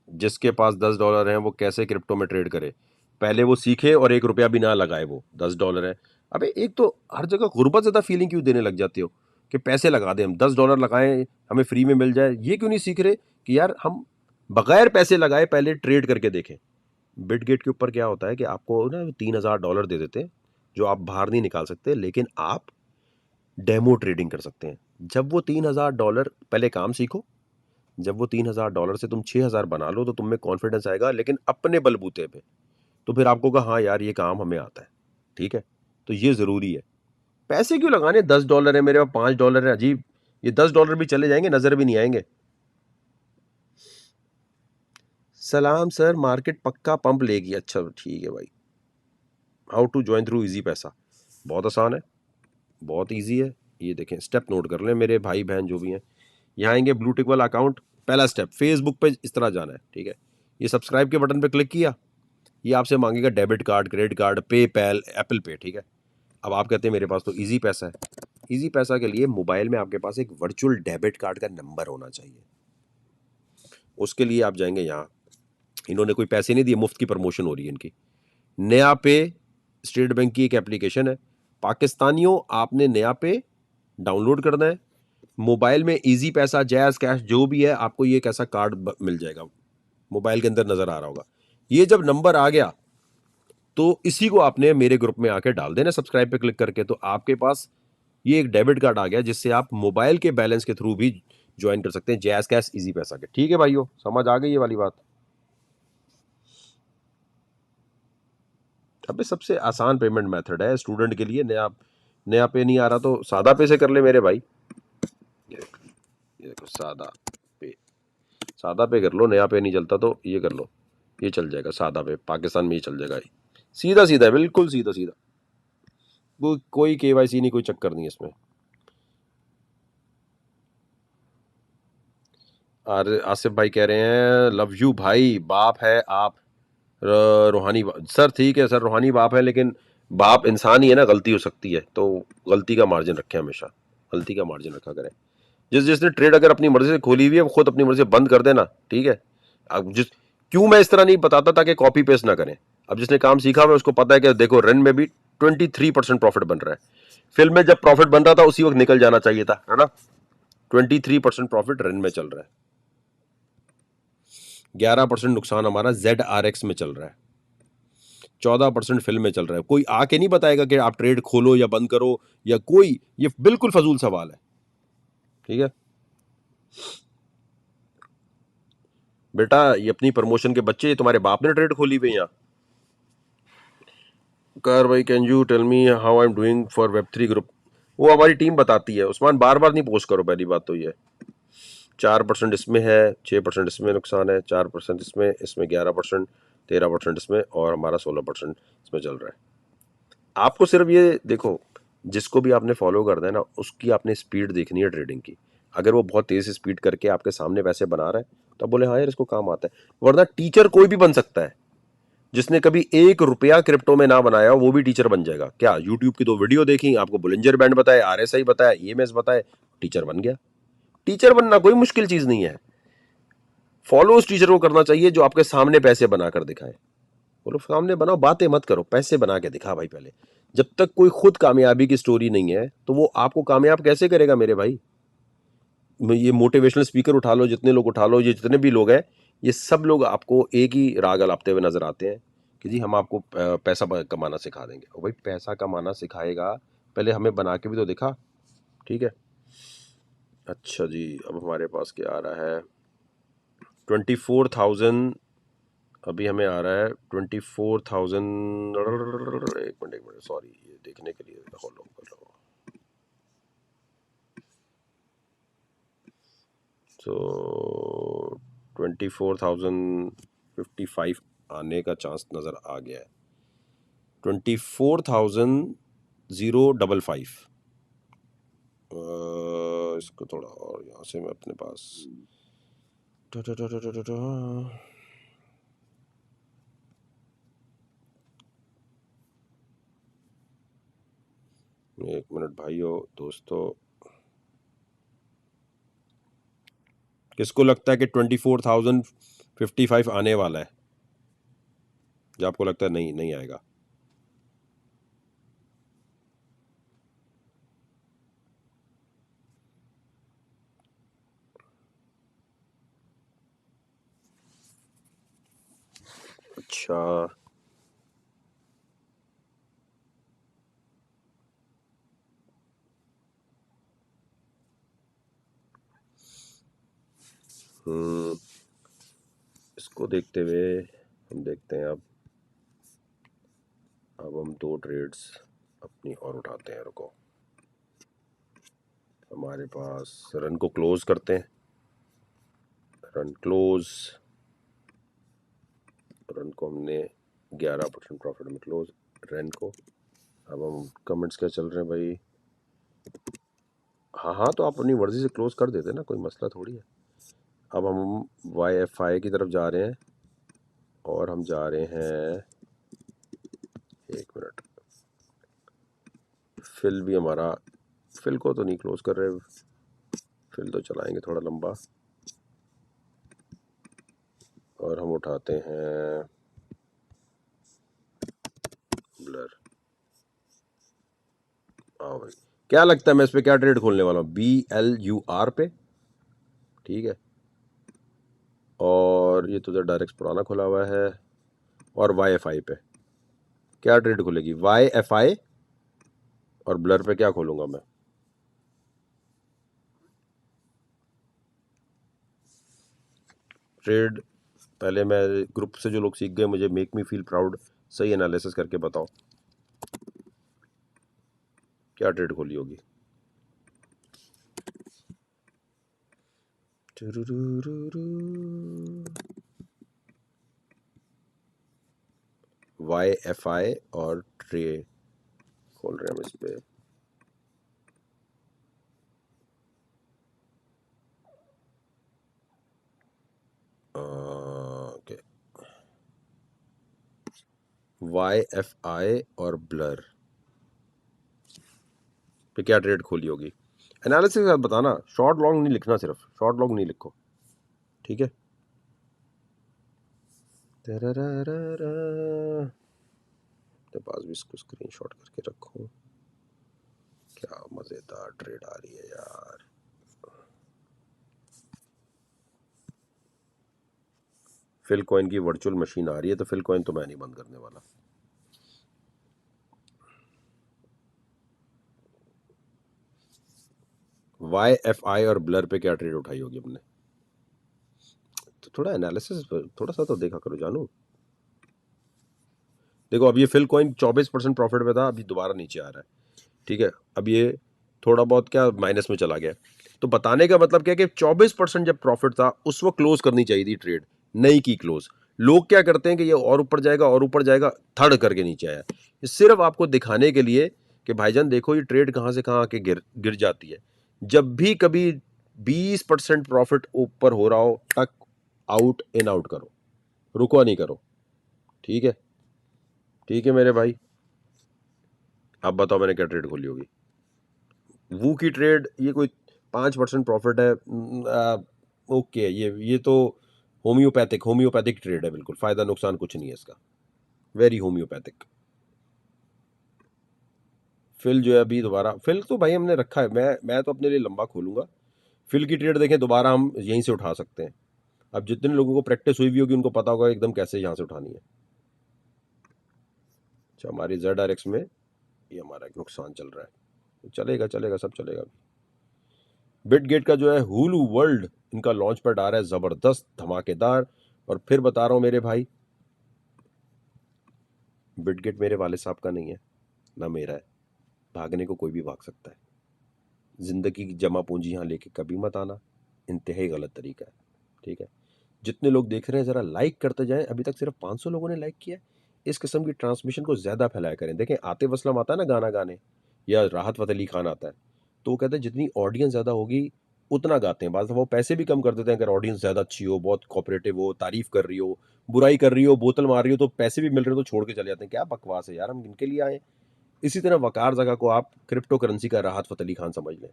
जिसके पास $10 हैं वो कैसे क्रिप्टो में ट्रेड करे, पहले वो सीखे और 1 रुपया भी ना लगाए। वो $10 है। अबे एक तो हर जगह गुर्बत ज़्यादा फीलिंग क्यों देने लग जाते हो कि पैसे लगा दें, हम $10 लगाएं हमें फ्री में मिल जाए। ये क्यों नहीं सीख रहे कि यार हम बगैर पैसे लगाए पहले ट्रेड करके देखें। बिटगेट के ऊपर क्या होता है कि आपको ना $3000 दे देते हैं, जो आप बाहर नहीं निकाल सकते, लेकिन आप डेमो ट्रेडिंग कर सकते हैं। जब वो $3000, पहले काम सीखो, जब वो $3000 से तुम 6000 बना लो तो तुम में कॉन्फिडेंस आएगा, लेकिन अपने बलबूते पे। तो फिर आपको कहा हाँ यार ये काम हमें आता है, ठीक है। तो ये ज़रूरी है। पैसे क्यों लगाने? $10 है मेरे पास, $5 है, अजीब। ये $10 भी चले जाएंगे, नजर भी नहीं आएंगे। सलाम सर, मार्केट पक्का पंप लेगी। अच्छा ठीक है भाई। How to join through Easypaisa? बहुत आसान है, बहुत इजी है। ये देखें, स्टेप नोट कर लें मेरे भाई बहन जो भी हैं। यहाँ आएंगे, ब्लू टिक वाला अकाउंट, पहला स्टेप फेसबुक पे इस तरह जाना है, ठीक है। ये सब्सक्राइब के बटन पे क्लिक किया, ये आपसे मांगेगा debit card, credit card, PayPal, Apple पे, ठीक है। अब आप कहते हैं मेरे पास तो इजी पैसा है। इजी पैसा के लिए मोबाइल में आपके पास एक वर्चुअल डेबिट कार्ड का नंबर होना चाहिए। उसके लिए आप जाएंगे यहाँ, इन्होंने कोई पैसे नहीं दिए, मुफ्त की प्रमोशन हो रही है इनकी। नया पे स्टेट बैंक की एक एप्लीकेशन है। पाकिस्तानियों, आपने नया पे डाउनलोड करना है। मोबाइल में इजी पैसा, जैज कैश जो भी है, आपको ये एक ऐसा कार्ड मिल जाएगा, मोबाइल के अंदर नजर आ रहा होगा। ये जब नंबर आ गया तो इसी को आपने मेरे ग्रुप में आके डाल देना, सब्सक्राइब पे क्लिक करके। तो आपके पास ये एक डेबिट कार्ड आ गया, जिससे आप मोबाइल के बैलेंस के थ्रू भी ज्वाइन कर सकते हैं जैज कैश इजी पैसा के। ठीक है भाइयों, समझ आ गई ये वाली बात? अबे सबसे आसान पेमेंट मेथड है स्टूडेंट के लिए। नया नया पे नहीं आ रहा तो सादा पे से कर ले मेरे भाई। ये देखो सादा पे, सादा पे कर लो। नया पे नहीं चलता तो ये कर लो, ये चल जाएगा सादा पे, पाकिस्तान में ही चल जाएगा। सीधा सीधा है, बिल्कुल सीधा सीधा, वो कोई केवाईसी नहीं, कोई चक्कर नहीं है इसमें। और आसिफ भाई कह रहे हैं लव यू भाई, बाप है आप। रूहानी सर, ठीक है सर, रूहानी बाप है, लेकिन बाप इंसान ही है ना, गलती हो सकती है, तो गलती का मार्जिन रखें हमेशा, गलती का मार्जिन रखा करें। जिसने ट्रेड अगर अपनी मर्जी से खोली हुई है, वो खुद अपनी मर्जी से बंद कर देना, ठीक है। अब क्यों मैं इस तरह नहीं बताता, ताकि कॉपी पेस्ट ना करें। अब जिसने काम सीखा हुआ है उसको पता है कि देखो रन में भी 23% प्रॉफिट बन रहा है। फिल्म में जब प्रॉफिट बन रहा था उसी वक्त निकल जाना चाहिए था, है ना। 23% प्रॉफिट रन में चल रहा है, 11% नुकसान हमारा ZRX में चल रहा है, 14% फिल्म में चल रहा है। कोई आके नहीं बताएगा कि आप ट्रेड खोलो या बंद करो, या कोई, ये बिल्कुल फजूल सवाल है, ठीक है। बेटा ये अपनी प्रमोशन के बच्चे, तुम्हारे बाप ने ट्रेड खोली हुई यहाँ। कर भाई, can you tell me how I am doing for वेब3 ग्रुप? वो हमारी टीम बताती है उस्मान, बार बार नहीं पोस्ट करो, पहली बात तो ये। 4% इसमें है, 6% इसमें नुकसान है, 4% इसमें, इसमें 11%, 13% इसमें, और हमारा 16% इसमें चल रहा है। आपको सिर्फ ये देखो, जिसको भी आपने फॉलो करना है ना, उसकी आपने स्पीड देखनी है ट्रेडिंग की। अगर वो बहुत तेज स्पीड करके आपके सामने पैसे बना रहा है, तो बोले हाँ यार इसको काम आता है। वरना टीचर कोई भी बन सकता है, जिसने कभी ₹1 क्रिप्टो में ना बनाया वो भी टीचर बन जाएगा। क्या यूट्यूब की 2 वीडियो देखी, आपको बुलिंजर बैंड बताए, RSI बताया, EMS बताए, टीचर बन गया। टीचर बनना कोई मुश्किल चीज नहीं है। फॉलो उस टीचर को करना चाहिए जो आपके सामने पैसे बनाकर दिखाए। बोलो सामने बनाओ, बातें मत करो, पैसे बना के दिखा भाई पहले। जब तक कोई खुद कामयाबी की स्टोरी नहीं है तो वो आपको कामयाब कैसे करेगा मेरे भाई। ये मोटिवेशनल स्पीकर उठा लो, जितने लोग उठा लो, ये जितने भी लोग हैं, ये सब लोग आपको एक ही राग अलापते हुए नजर आते हैं कि जी हम आपको पैसा कमाना सिखा देंगे। और भाई पैसा कमाना सिखाएगा, पहले हमें बना के भी तो दिखा, ठीक है। अच्छा जी, अब हमारे पास क्या आ रहा है? 24,000। अभी हमें आ रहा है 24,000। एक मिनट सॉरी, ये देखने के लिए फॉलो कर रहा हूँ। तो 24,055 आने का चांस नज़र आ गया है। 24,055। इसको थोड़ा और यहाँ से मैं अपने पास एक मिनट भाइयों दोस्तों, किसको लगता है कि 24,055 आने वाला है? जो आपको लगता है नहीं नहीं आएगा? अच्छा, इसको देखते हुए हम देखते हैं। अब हम 2 ट्रेड्स अपनी और उठाते हैं, रुको। हमारे पास रन को क्लोज करते हैं, रन क्लोज, रन को हमने 11% प्रॉफिट में क्लोज, रन को। अब हम कमेंट्स क्या चल रहे हैं भाई? हाँ हाँ, तो आप अपनी मर्जी से क्लोज कर देते ना, कोई मसला थोड़ी है। अब हम YFI की तरफ जा रहे हैं और हम जा रहे हैं, एक मिनट, फिल भी हमारा, फिल को तो नहीं क्लोज कर रहे, फिल तो चलाएंगे थोड़ा लंबा, और हम उठाते हैं ब्लर। हाँ भाई, क्या लगता है मैं इस पे क्या ट्रेड खोलने वाला हूँ? BLUR पे, ठीक है। और ये तो डायरेक्ट पुराना खुला हुआ है। और YFI पे क्या ट्रेड खुलेगी? YFI और ब्लर पे क्या खोलूंगा मैं? ट्रेड पहले मैं, ग्रुप से जो लोग सीख गए, मुझे मेक मी फील प्राउड, सही एनालिसिस करके बताओ क्या ट्रेड खोली होगी। YFI और ट्रे खोल रहे हैं हम इस पे। ओके, YFI और ब्लर पे क्या ट्रेड खोली होगी? एनालिसिस के साथ बताना, शॉर्ट लॉन्ग नहीं लिखना, सिर्फ शॉर्ट लॉन्ग नहीं लिखो, ठीक है। तो पास भी इसको स्क्रीनशॉट करके रखो। क्या मजेदार ट्रेड आ रही है यार। फिल कॉइन की वर्चुअल मशीन आ रही है, तो फिल कॉइन तो मैं नहीं बंद करने वाला। YFI और ब्लर पे क्या ट्रेड उठाई होगी हमने? तो थोड़ा एनालिसिस, थोड़ा सा तो देखा करो जानू। देखो, अब ये फिल कॉइन 24% प्रॉफिट में था, अभी दोबारा नीचे आ रहा है, ठीक है। अब ये थोड़ा बहुत क्या माइनस में चला गया। तो बताने का मतलब क्या है कि 24% जब प्रॉफिट था उस वक्त क्लोज करनी चाहिए थी ट्रेड, नहीं की क्लोज। लोग क्या करते हैं कि ये और ऊपर जाएगा और ऊपर जाएगा, थड़ करके नीचे आया। ये सिर्फ आपको दिखाने के लिए कि भाईजान देखो ये ट्रेड कहाँ से कहाँ आके गिर गिर जाती है। जब भी कभी 20% प्रॉफिट ऊपर हो रहा हो, टक, आउट, इन आउट करो, रुको नहीं करो, ठीक है। ठीक है मेरे भाई, अब बताओ मैंने क्या ट्रेड खोली होगी? वू की ट्रेड, ये कोई 5% प्रॉफिट है। ओके, ये तो होम्योपैथिक ट्रेड है, बिल्कुल फायदा नुकसान कुछ नहीं है इसका, वेरी होम्योपैथिक। फिल जो है अभी दोबारा, फिल तो भाई हमने रखा है, मैं तो अपने लिए लंबा खोलूंगा। फिल की ट्रेड देखें दोबारा हम यहीं से उठा सकते हैं। अब जितने लोगों को प्रैक्टिस हुई भी होगी उनको पता होगा एकदम कैसे यहाँ से उठानी है। अच्छा, हमारी ZRX में ये हमारा एक नुकसान चल रहा है, चलेगा चलेगा, सब चलेगा। बिटगेट का जो है हुलू वर्ल्ड, इनका लॉन्च पैड आ रहा है जबरदस्त धमाकेदार। और फिर बता रहा हूं मेरे भाई, बिटगेट मेरे वाले साहब का नहीं है, ना मेरा है। भागने को कोई भी भाग सकता है, जिंदगी की जमा पूंजी यहाँ लेके कभी मत आना, इंतहाई गलत तरीका है, ठीक है। जितने लोग देख रहे हैं जरा लाइक करते जाएं, अभी तक सिर्फ 500 लोगों ने लाइक किया है। इस किस्म की ट्रांसमिशन को ज्यादा फैलाया करें। देखें, आतिफ असलम आता है ना गाना गाने, या राहत फ़तेह अली खान आता है, तो वो कहते हैं जितनी ऑडियंस ज़्यादा होगी उतना गाते हैं। बाद वो पैसे भी कम कर देते हैं, अगर ऑडियंस ज़्यादा अच्छी हो, बहुत कोऑपरेटिव हो, तारीफ कर रही हो, बुराई कर रही हो, बोतल मार रही हो, तो पैसे भी मिल रहे हो तो छोड़ के चले जाते हैं। क्या बकवास है यार, हम इनके लिए आए। इसी तरह वकार जगह को आप क्रिप्टो करेंसी का राहत फ़तेह अली खान समझ लें,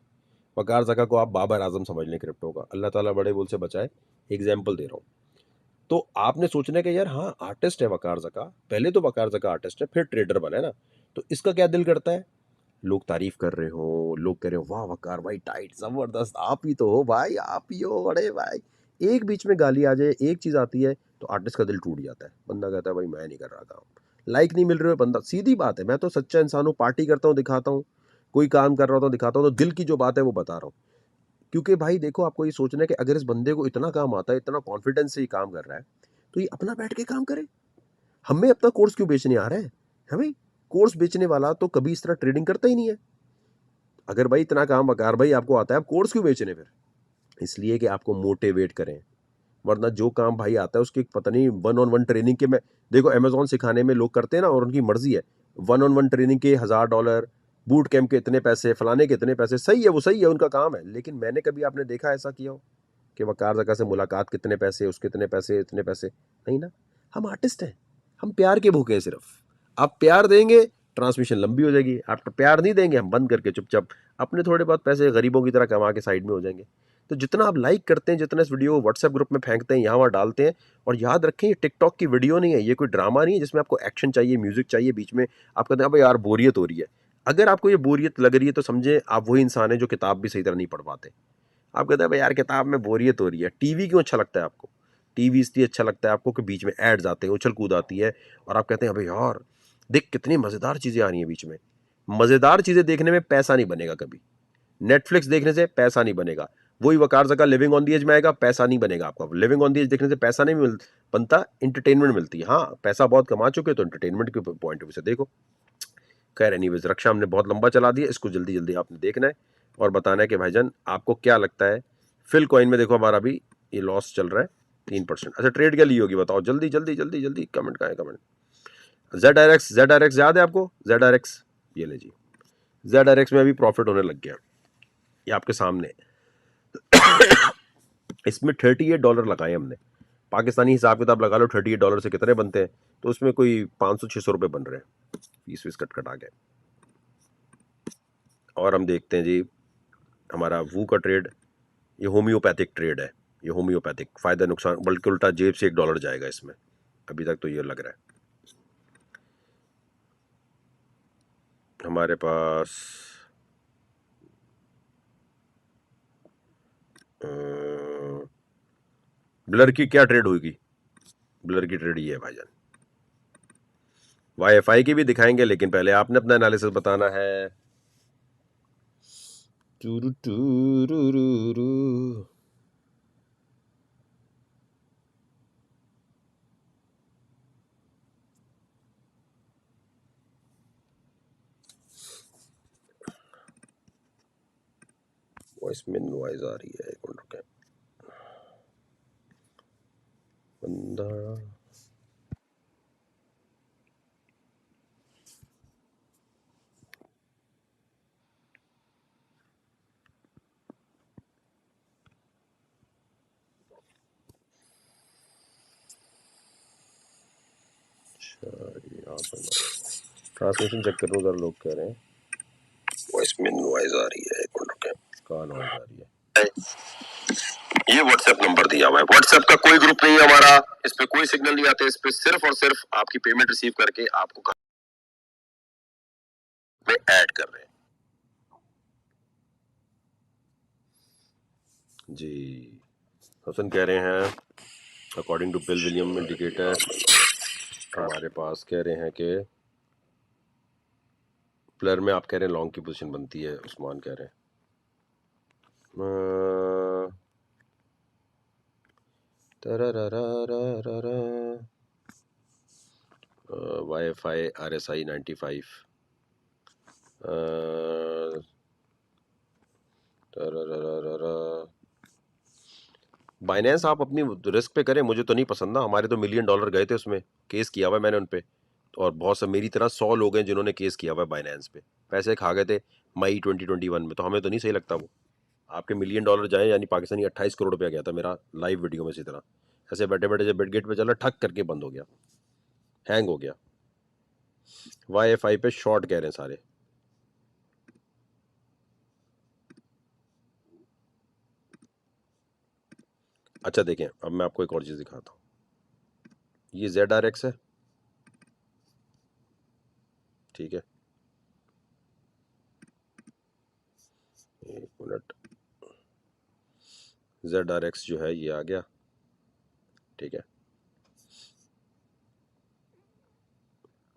वकार जगह को आप बाबर आजम समझ लें क्रिप्टो का। अल्लाह ताला बड़े बोल से बचाए, एग्जाम्पल दे रहा हूँ। तो आपने सोचना है कि यार हाँ, आर्टिस्ट है वकार जका, पहले तो वकार जका आर्टिस्ट है, फिर ट्रेडर बना है ना, तो इसका क्या दिल करता है, लोग तारीफ कर रहे हो, लोग कह रहे हो वाह वकार भाई टाइट जबरदस्त, आप ही तो हो भाई, आप ही हो बड़े भाई। एक बीच में गाली आ जाए, एक चीज आती है, तो आर्टिस्ट का दिल टूट जाता है। बंदा कहता है भाई मैं नहीं कर रहा काम, लाइक नहीं मिल रहे हो बंदा, सीधी बात है, मैं तो सच्चा इंसान हूँ, पार्टी करता हूँ दिखाता हूँ, कोई काम कर रहा हूँ तो दिखाता हूँ, तो दिल की जो बात है वो बता रहा हूँ। क्योंकि भाई देखो, आपको ये सोचना है कि अगर इस बंदे को इतना काम आता है, इतना कॉन्फिडेंस से ये काम कर रहा है, तो ये अपना बैठ के काम करे। हमें अपना कोर्स क्यों बेचने आ रहा है? हमें कोर्स बेचने वाला तो कभी इस तरह ट्रेडिंग करता ही नहीं है। अगर भाई इतना काम अगर भाई आपको आता है, आप कोर्स क्यों बेचने फिर? इसलिए कि आपको मोटिवेट करें, वरना जो काम भाई आता है उसकी पता नहीं वन ऑन वन ट्रेनिंग के, मैं देखो अमेजोन सिखाने में लोग करते हैं ना, और उनकी मर्जी है, वन ऑन वन ट्रेनिंग के $1000, बूट कैंप के इतने पैसे, फलाने के इतने पैसे, सही है, वो सही है, उनका काम है, लेकिन मैंने कभी आपने देखा ऐसा किया हो कि वकार जगह से मुलाकात कितने पैसे, उसके इतने पैसे, इतने पैसे? नहीं ना। हम आर्टिस्ट हैं, हम प्यार के भूखे हैं सिर्फ। आप प्यार देंगे, ट्रांसमिशन लंबी हो जाएगी, आप प्यार नहीं देंगे, हम बंद करके चुपचाप अपने थोड़े बहुत पैसे गरीबों की तरह कमा के साइड में हो जाएंगे। तो जितना आप लाइक करते हैं, जितना इस वीडियो को व्हाट्सएप ग्रुप में फेंकते हैं, यहाँ वहाँ डालते हैं, और याद रखें ये टिकटॉक की वीडियो नहीं है, ये कोई ड्रामा नहीं है जिसमें आपको एक्शन चाहिए, म्यूजिक चाहिए, बीच में आप कहते हैं अब यार बोरियत हो रही है। अगर आपको ये बोरियत लग रही है तो समझे आप वही इंसान है जो किताब भी सही तरह नहीं पढ़ पाते। आप कहते हैं भाई यार किताब में बोरियत हो रही है। टीवी क्यों अच्छा लगता है आपको? टीवी इसलिए अच्छा लगता है आपको कि बीच में एड्स आते हैं, उछल कूद आती है, और आप कहते हैं अबे यार देख कितनी मज़ेदार चीज़ें आ रही हैं बीच में। मज़ेदार चीज़ें देखने में पैसा नहीं बनेगा कभी, नेटफ्लिक्स देखने से पैसा नहीं बनेगा, वही वकार जगह लिविंग ऑन दी एज में आएगा, पैसा नहीं बनेगा आपका। लिविंग ऑन दी एज देखने से पैसा नहीं बनता, इंटरटेनमेंट मिलती है। हाँ पैसा बहुत कमा चुके तो इंटरटेनमेंट के पॉइंट ऑफ व्यू से देखो। खैर एनीवेज, रक्षा हमने बहुत लंबा चला दिया, इसको जल्दी जल्दी आपने देखना है और बताना है कि भाईजान आपको क्या लगता है। फिल कॉइन में देखो हमारा भी ये लॉस चल रहा है 3%। अच्छा ट्रेड क्या ली होगी बताओ, जल्दी जल्दी जल्दी जल्दी कमेंट का है कमेंट। जेड आर एक्स याद है आपको? जेड आर एक्स, ये ले जी, जेड आर एक्स में अभी प्रॉफिट होने लग गया, ये आपके सामने। इसमें $38 लगाए हमने, पाकिस्तानी हिसाब किताब लगा लो, $38 से कितने बनते हैं, तो उसमें कोई 500-600 रुपये बन रहे हैं, 20-20 कट कटा के। और हम देखते हैं जी हमारा वू का ट्रेड, ये होम्योपैथिक ट्रेड है, ये होम्योपैथिक, फायदा नुकसान, बल्कि उल्टा जेब से $1 जाएगा इसमें, अभी तक तो ये लग रहा है। हमारे पास ब्लर की क्या ट्रेड होगी? ब्लर की ट्रेड ये है भाईजान। वाईफाई की भी दिखाएंगे, लेकिन पहले आपने अपना एनालिसिस बताना है। True true. वॉइस में नॉइज आ रही है, एक मिनट रुके। बंदा यहाँ पर ट्रांसलेशन चेक करो जरा, लोग कह रहे हैं वॉइस में नॉइज आ रही है, एक मिनट रुके। कहाँ नॉइज आ रही है? ये व्हाट्सएप नंबर दिया हुआ है, व्हाट्सएप का कोई ग्रुप नहीं है हमारा, इस पे कोई सिग्नल नहीं आते, इस पे सिर्फ और सिर्फ आपकी पेमेंट रिसीव करके आपको में ऐड कर रहे हैं जी। हसन कह रहे हैं according to Bill William indicator, हमारे पास कह रहे हैं कि प्लेयर में आप कह रहे हैं लॉन्ग की पोजीशन बनती है, उस्मान कह रहे हैं। वाईफाई RSI 95, बाइनेंस आप अपनी रिस्क पे करें, मुझे तो नहीं पसंद ना, हमारे तो $1 मिलियन गए थे उसमें, केस किया हुआ है मैंने उन पे, और बहुत से मेरी तरह 100 लोग हैं जिन्होंने केस किया हुआ है बाइनेंस पे, पैसे खा गए थे मई 2021 में, तो हमें तो नहीं सही लगता वो। आपके $1 मिलियन जाए, यानी पाकिस्तानी 28 करोड़ रुपया गया था मेरा लाइव वीडियो में, इसी तरह ऐसे बैठे बैठे जब बिटगेट पे चला ठक करके बंद हो गया, हैंग हो गया। वाईफाई पे शॉर्ट कह रहे हैं सारे। अच्छा देखें, अब मैं आपको एक और चीज़ दिखाता हूँ, ये ZRX है, ठीक है, एक मिनट, ZRX जो है ये आ गया, ठीक है,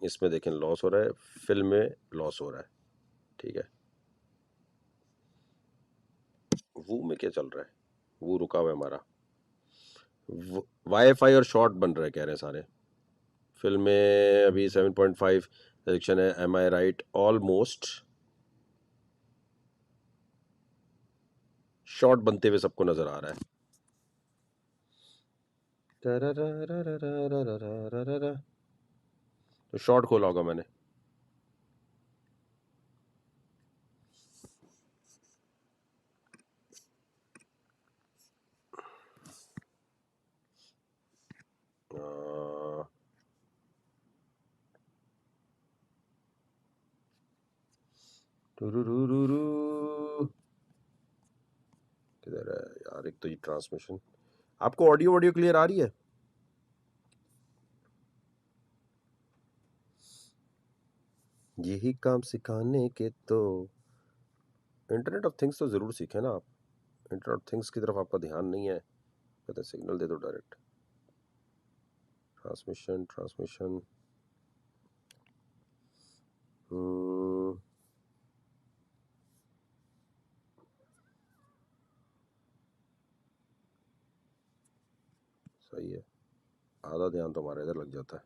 इसमें देखें लॉस हो रहा है, फिल में लॉस हो रहा है, ठीक है। वो में क्या चल रहा है? वो रुका हुआ है हमारा, वाईफाई और शॉर्ट बन रहे कह रहे हैं सारे। फिल में अभी 7.5 रिजेक्शन है, एम आई राइट? ऑलमोस्ट शॉर्ट बनते हुए सबको नजर आ रहा है। तो शॉर्ट खोला होगा मैंने। किधर है यार, एक तो ये ट्रांसमिशन। आपको ऑडियो ऑडियो क्लियर आ रही है? यही काम सिखाने के तो इंटरनेट ऑफ थिंग्स तो जरूर सीखे ना आप। इंटरनेट ऑफ थिंग्स की तरफ आपका ध्यान नहीं है, कहते सिग्नल दे दो डायरेक्ट। ट्रांसमिशन ट्रांसमिशन सही है, आधा ध्यान तो हमारा इधर लग जाता है।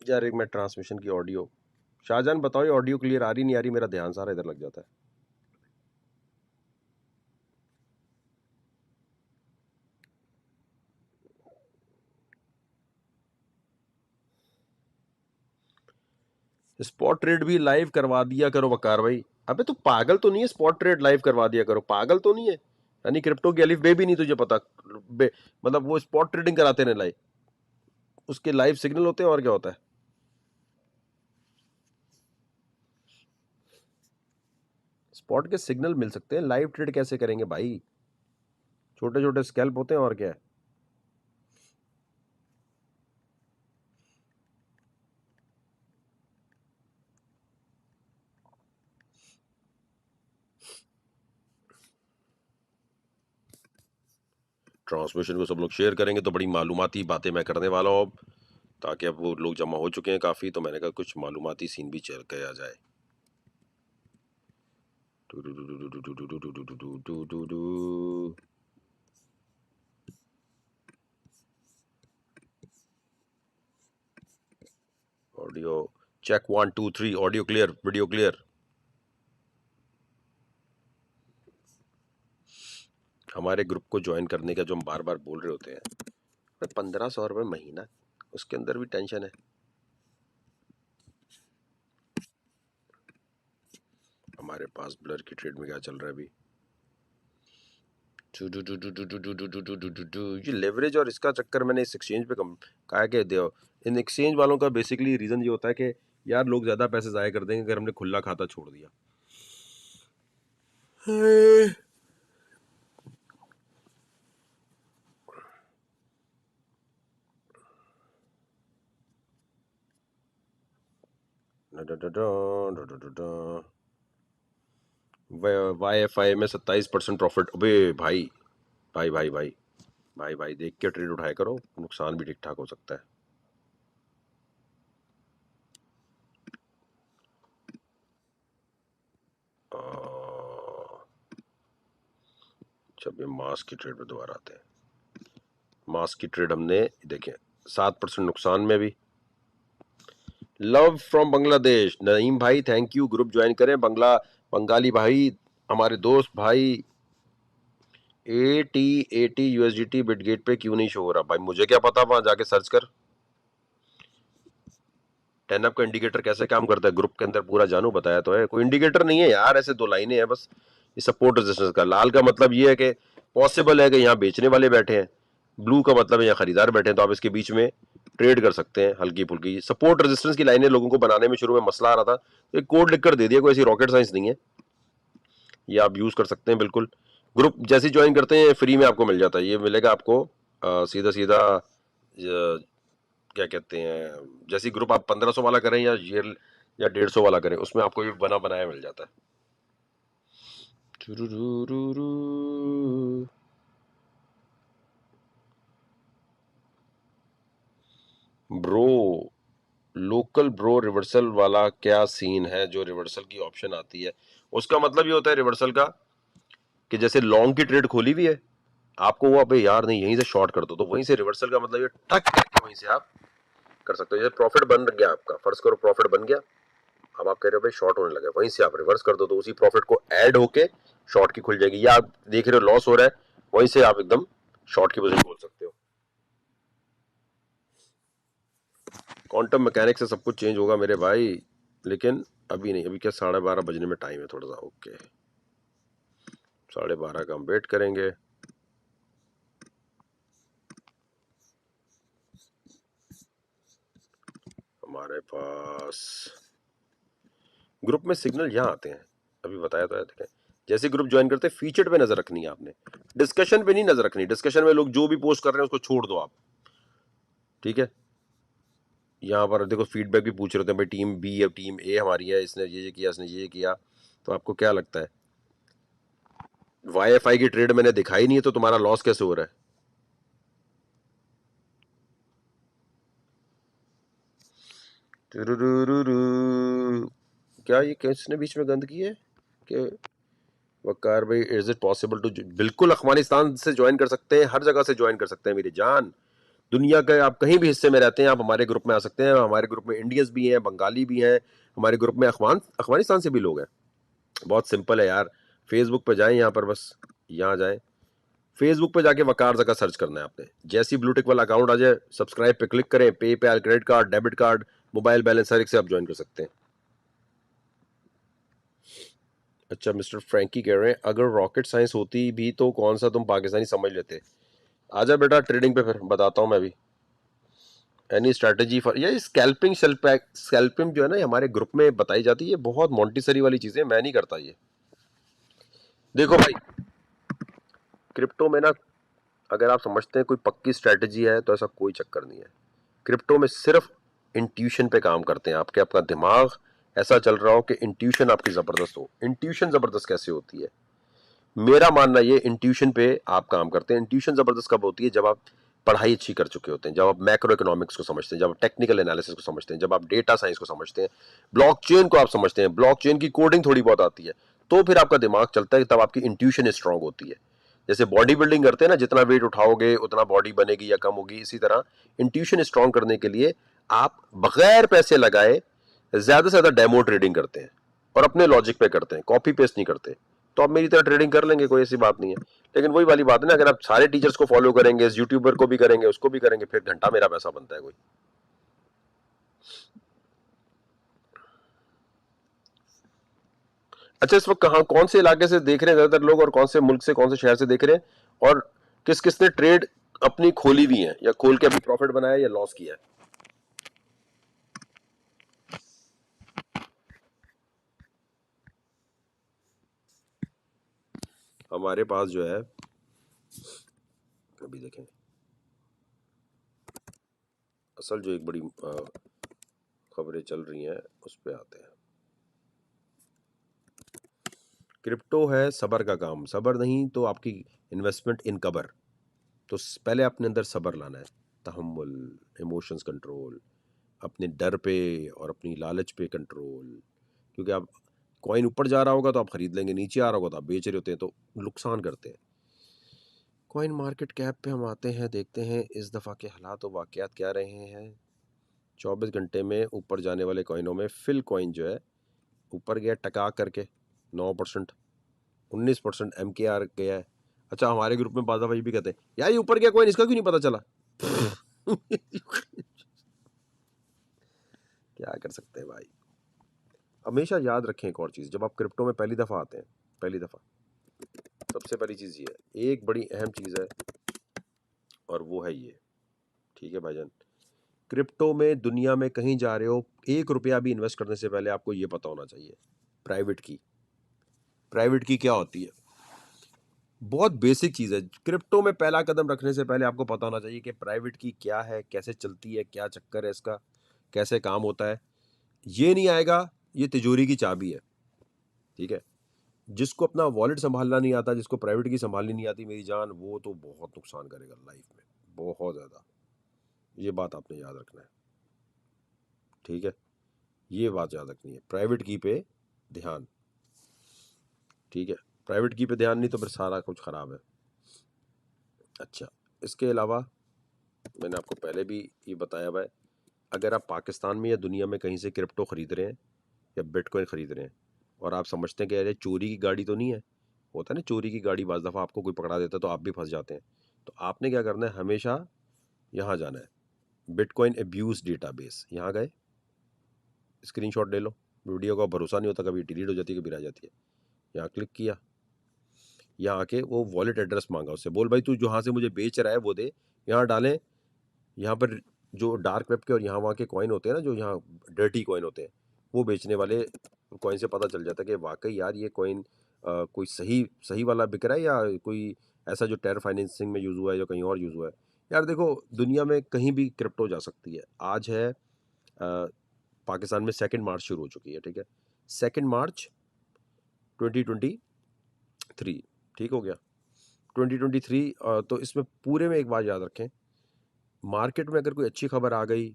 यार एक मैं ट्रांसमिशन की ऑडियो, शाहजहान बताओ ये ऑडियो क्लियर आ रही नहीं आ रही? मेरा ध्यान सारा इधर लग जाता है। स्पॉट ट्रेड भी लाइव करवा दिया करो वकार भाई। अबे तू पागल तो नहीं है? स्पॉट ट्रेड लाइव करवा दिया करो, पागल तो नहीं है? यानी क्रिप्टो की अलिफ बे भी नहीं तुझे पता? मतलब वो स्पॉट ट्रेडिंग कराते हैं लाइव, उसके लाइव सिग्नल होते हैं और क्या होता है? स्पॉट के सिग्नल मिल सकते हैं, लाइव ट्रेड कैसे करेंगे भाई? छोटे छोटे स्कैल्प होते हैं और क्या है। ट्रांसमिशन को सब लोग शेयर करेंगे तो बड़ी मालूमाती बातें मैं करने वाला हूँ अब, ताकि अब वो लोग जमा हो चुके हैं काफी, तो मैंने कहा कुछ मालूमाती सीन भी चल के आ जाए। Audio check 1 2 3, audio clear, video clear. हमारे ग्रुप को ज्वाइन करने का जो हम बार बार बोल रहे होते हैं, 1500 रुपये महीना, उसके अंदर भी टेंशन है। हमारे पास ब्लर की ट्रेड में क्या चल रहा है अभी? ये लेवरेज और इसका चक्कर मैंने इस एक्सचेंज पे कम कहा कि दो, इन एक्सचेंज वालों का बेसिकली रीजन ये होता है कि यार लोग ज्यादा पैसे जाया कर देंगे अगर हमने खुला खाता छोड़ दिया। YFI में 27% प्रॉफिट। अबे भाई भाई भाई भाई भाई भाई देख के ट्रेड उठाया करो, नुकसान भी ठीक ठाक हो सकता है। जब ये मास की ट्रेड पे दोबारा आते हैं, मास की ट्रेड हमने देखें 7% नुकसान में भी। लव फ्रॉम बांग्लादेश, नईम भाई थैंक यू, ग्रुप ज्वाइन करें। बंगाली भाई, हमारे दोस्त भाई। AT80 USDT बिटगेट पे क्यों नहीं शो हो रहा भाई? मुझे क्या पता, वहां जाके सर्च कर। 10 का इंडिकेटर कैसे काम करता है ग्रुप के अंदर पूरा जानू बताया तो है। कोई इंडिकेटर नहीं है यार, ऐसे दो लाइनें हैं बस। ये सपोर्ट रेजिस्टेंस का लाल का मतलब ये है कि पॉसिबल है कि यहाँ बेचने वाले बैठे हैं, ब्लू का मतलब है यहाँ खरीदार बैठे हैं, तो आप इसके बीच में ट्रेड कर सकते हैं हल्की फुल्की। सपोर्ट रेजिस्टेंस की लाइनें लोगों को बनाने में शुरू में मसला आ रहा था, तो एक कोड लिख कर दे दिया, कोई ऐसी रॉकेट साइंस नहीं है, ये आप यूज कर सकते हैं बिल्कुल। ग्रुप जैसे ज्वाइन करते हैं फ्री में आपको मिल जाता है, ये मिलेगा आपको सीधा सीधा क्या कहते हैं, जैसे ग्रुप आप 1500 वाला करें या 150 वाला करें, उसमें आपको ये बना बनाया मिल जाता है। टुरुरुरुरु। ब्रो, लोकल ब्रो रिवर्सल वाला क्या सीन है? जो रिवर्सल की ऑप्शन आती है उसका मतलब ये होता है रिवर्सल का कि जैसे लॉन्ग की ट्रेड खोली हुई है, आपको वो अबे यार नहीं यहीं से शॉर्ट कर दो, तो वहीं से रिवर्सल का मतलब ये टक करके वहीं से आप कर सकते हो। जैसे प्रॉफिट बन गया आपका, फर्ज करो प्रॉफिट बन गया, अब आप कह रहे हो भाई शॉर्ट होने लगे, वहीं से आप रिवर्स कर दो तो उसी प्रॉफिट को ऐड होके शॉर्ट की खुल जाएगी। या आप देख रहे हो लॉस हो रहा है, वहीं से आप एकदम शॉर्ट की पोजीशन खोल सकते हो। क्वांटम मैकेनिक्स से सब कुछ चेंज होगा मेरे भाई, लेकिन अभी नहीं। अभी क्या 12:30 बजने में टाइम है थोड़ा सा। ओके, 12:30 का हम वेट करेंगे। हमारे पास ग्रुप में सिग्नल यहाँ आते हैं, अभी बताया तो है। देखें, जैसे ग्रुप ज्वाइन करते हैं फीचर पे नजर रखनी है आपने, डिस्कशन पे नहीं नजर रखनी। डिस्कशन में लोग जो भी पोस्ट कर रहे हैं उसको छोड़ दो आप, ठीक है। यहाँ पर देखो फीडबैक भी पूछ रहे होते हैं भाई टीम बी या टीम ए हमारी है, इसने ये किया, इसने ये किया। तो आपको क्या लगता है, वाईएफआई की ट्रेड मैंने दिखाई नहीं है तो तुम्हारा लॉस कैसे हो रहा है? क्या ये किसने बीच में गंद की है कि वकार भाई इज इट पॉसिबल टू? बिल्कुल अफगानिस्तान से ज्वाइन कर सकते हैं, हर जगह से ज्वाइन कर सकते हैं मेरी जान। दुनिया के आप कहीं भी हिस्से में रहते हैं आप हमारे ग्रुप में आ सकते हैं। हमारे ग्रुप में इंडियंस भी हैं, बंगाली भी हैं, हमारे ग्रुप में अफगानिस्तान से भी लोग हैं। बहुत सिंपल है यार, फेसबुक पे जाएं, यहाँ पर बस यहाँ जाएं, फेसबुक पे जाके वकार जगह सर्च करना है आपने। जैसी ब्लूटिक वाला अकाउंट आ जाए सब्सक्राइब पे क्लिक करें, PayPal, credit card, debit card, mobile balance हर एक से आप ज्वाइन कर सकते हैं। अच्छा, मिस्टर फ्रैंकी कह रहे हैं अगर रॉकेट साइंस होती भी तो कौन सा तुम पाकिस्तानी समझ लेते। आजा बेटा ट्रेडिंग पे, फिर बताता हूँ मैं भी। एनी स्ट्रैटेजी फॉर ये स्कैल्पिंग, स्कैल्पिंग जो है ना ये हमारे ग्रुप में बताई जाती है, बहुत मॉन्टिसरी वाली चीजें, मैं नहीं करता ये। देखो भाई, क्रिप्टो में ना अगर आप समझते हैं कोई पक्की स्ट्रैटेजी है तो ऐसा कोई चक्कर नहीं है। क्रिप्टो में सिर्फ इंट्यूशन पे काम करते हैं, आपके अपना दिमाग ऐसा चल रहा हो कि इंट्यूशन आपकी जबरदस्त हो। इंट्यूशन जबरदस्त कैसे होती है? मेरा मानना ये, इंट्यूशन पे आप काम करते हैं। इंट्यूशन जबरदस्त कब होती है? जब आप पढ़ाई अच्छी कर चुके होते हैं, जब आप मैक्रो इकोनॉमिक्स को समझते हैं, जब आप टेक्निकल एनालिसिस को समझते हैं, जब आप डेटा साइंस को समझते हैं, ब्लॉकचेन को आप समझते हैं, ब्लॉकचेन की कोडिंग थोड़ी बहुत आती है, तो फिर आपका दिमाग चलता है, तब आपकी इंट्यूशन स्ट्रांग होती है। जैसे बॉडी बिल्डिंग करते हैं ना, जितना वेट उठाओगे उतना बॉडी बनेगी या कम होगी, इसी तरह इंट्यूशन स्ट्रांग करने के लिए आप बगैर पैसे लगाए ज्यादा से ज्यादा डेमो ट्रेडिंग करते हैं और अपने लॉजिक पे करते हैं, कॉपी पेस्ट नहीं करते। तो आप मेरी तरह ट्रेडिंग कर लेंगे, कोई ऐसी बात नहीं है। लेकिन वही वाली बात है ना, अगर आप सारे टीचर्स को फॉलो करेंगे, इस यूट्यूबर को भी करेंगे, उसको भी करेंगे, फिर घंटा मेरा पैसा बनता है कोई। अच्छा, इस वक्त कहाँ कौन से इलाके से देख रहे हैं ज्यादातर लोग, और कौन से मुल्क से, कौन से शहर से देख रहे हैं, और किस किस ने ट्रेड अपनी खोली हुई है या खोल के अभी प्रॉफिट बनाया या लॉस किया है? हमारे पास जो है अभी देखें, असल जो एक बड़ी खबरें चल रही हैं उस पर आते हैं। क्रिप्टो है सबर का काम, सबर नहीं तो आपकी इन्वेस्टमेंट इन कबर। तो पहले अपने अंदर सबर लाना है, तहम्मुल, इमोशंस कंट्रोल, अपने डर पे और अपनी लालच पे कंट्रोल। क्योंकि आप कॉइन ऊपर जा रहा होगा तो आप खरीद लेंगे, नीचे आ रहा होगा तो आप बेच रहे होते हैं, तो नुकसान करते हैं। कॉइन मार्केट कैप पे हम आते हैं, देखते हैं इस दफ़ा के हालात और वाक़यात क्या रहे हैं। 24 घंटे में ऊपर जाने वाले कॉइनों में फिल कॉइन जो है ऊपर गया टका करके 9%, 19% एम के आर गया है। अच्छा, हमारे ग्रुप में बाजा भाई भी कहते हैं यार ये ऊपर गया कॉइन, इसका क्यों नहीं पता चला? क्या कर सकते हैं भाई। हमेशा याद रखें एक और चीज़, जब आप क्रिप्टो में पहली दफ़ा आते हैं, पहली दफ़ा सबसे पहली चीज़ ये है, एक बड़ी अहम चीज़ है, और वो है ये, ठीक है भाईजान। क्रिप्टो में दुनिया में कहीं जा रहे हो, 1 रुपया भी इन्वेस्ट करने से पहले आपको ये पता होना चाहिए प्राइवेट की। प्राइवेट की क्या होती है? बहुत बेसिक चीज़ है। क्रिप्टो में पहला कदम रखने से पहले आपको पता होना चाहिए कि प्राइवेट की क्या है, कैसे चलती है, क्या चक्कर है इसका, कैसे काम होता है। ये नहीं आएगा, ये तिजोरी की चाबी है, ठीक है। जिसको अपना वॉलेट संभालना नहीं आता, जिसको प्राइवेट की संभालनी नहीं आती मेरी जान, वो तो बहुत नुकसान करेगा लाइफ में, बहुत ज़्यादा। ये बात आपने याद रखना है, ठीक है? ये बात याद रखनी है, प्राइवेट की पे ध्यान, ठीक है? प्राइवेट की पे ध्यान नहीं तो फिर सारा कुछ ख़राब है। अच्छा, इसके अलावा मैंने आपको पहले भी ये बताया हुआ है, अगर आप पाकिस्तान में या दुनिया में कहीं से क्रिप्टो खरीद रहे हैं या बिटकॉइन खरीद रहे हैं और आप समझते हैं कि अरे चोरी की गाड़ी तो नहीं है, होता है ना चोरी की गाड़ी, बाज़ दफ़ा आपको कोई पकड़ा देता है तो आप भी फंस जाते हैं। तो आपने क्या करना है, हमेशा यहाँ जाना है, बिटकॉइन एब्यूज़ डेटाबेस, यहाँ गए, स्क्रीनशॉट ले लो, वीडियो का भरोसा नहीं होता, कभी डिलीट हो जाती है, कभी रह जाती है। यहाँ क्लिक किया, यहाँ आके वो वॉलेट एड्रेस मांगा, उससे बोल भाई तू जहाँ से मुझे बेच रहा है वो दे। यहाँ डालें, यहाँ पर जो डार्क वेब के और यहाँ वहाँ के कॉइन होते हैं ना, जो यहाँ डर्टी कॉइन होते हैं, वो बेचने वाले कॉइन से पता चल जाता है कि वाकई यार ये कॉइन कोई सही सही वाला बिक रहा है या कोई ऐसा जो टेरर फाइनेंसिंग में यूज़ हुआ है या कहीं और यूज़ हुआ है। यार देखो, दुनिया में कहीं भी क्रिप्टो जा सकती है। आज है पाकिस्तान में 2 मार्च शुरू हो चुकी है, ठीक है? 2 मार्च 2023, ठीक हो गया? 2023, तो इसमें पूरे में एक बात याद रखें, मार्केट में अगर कोई अच्छी खबर आ गई,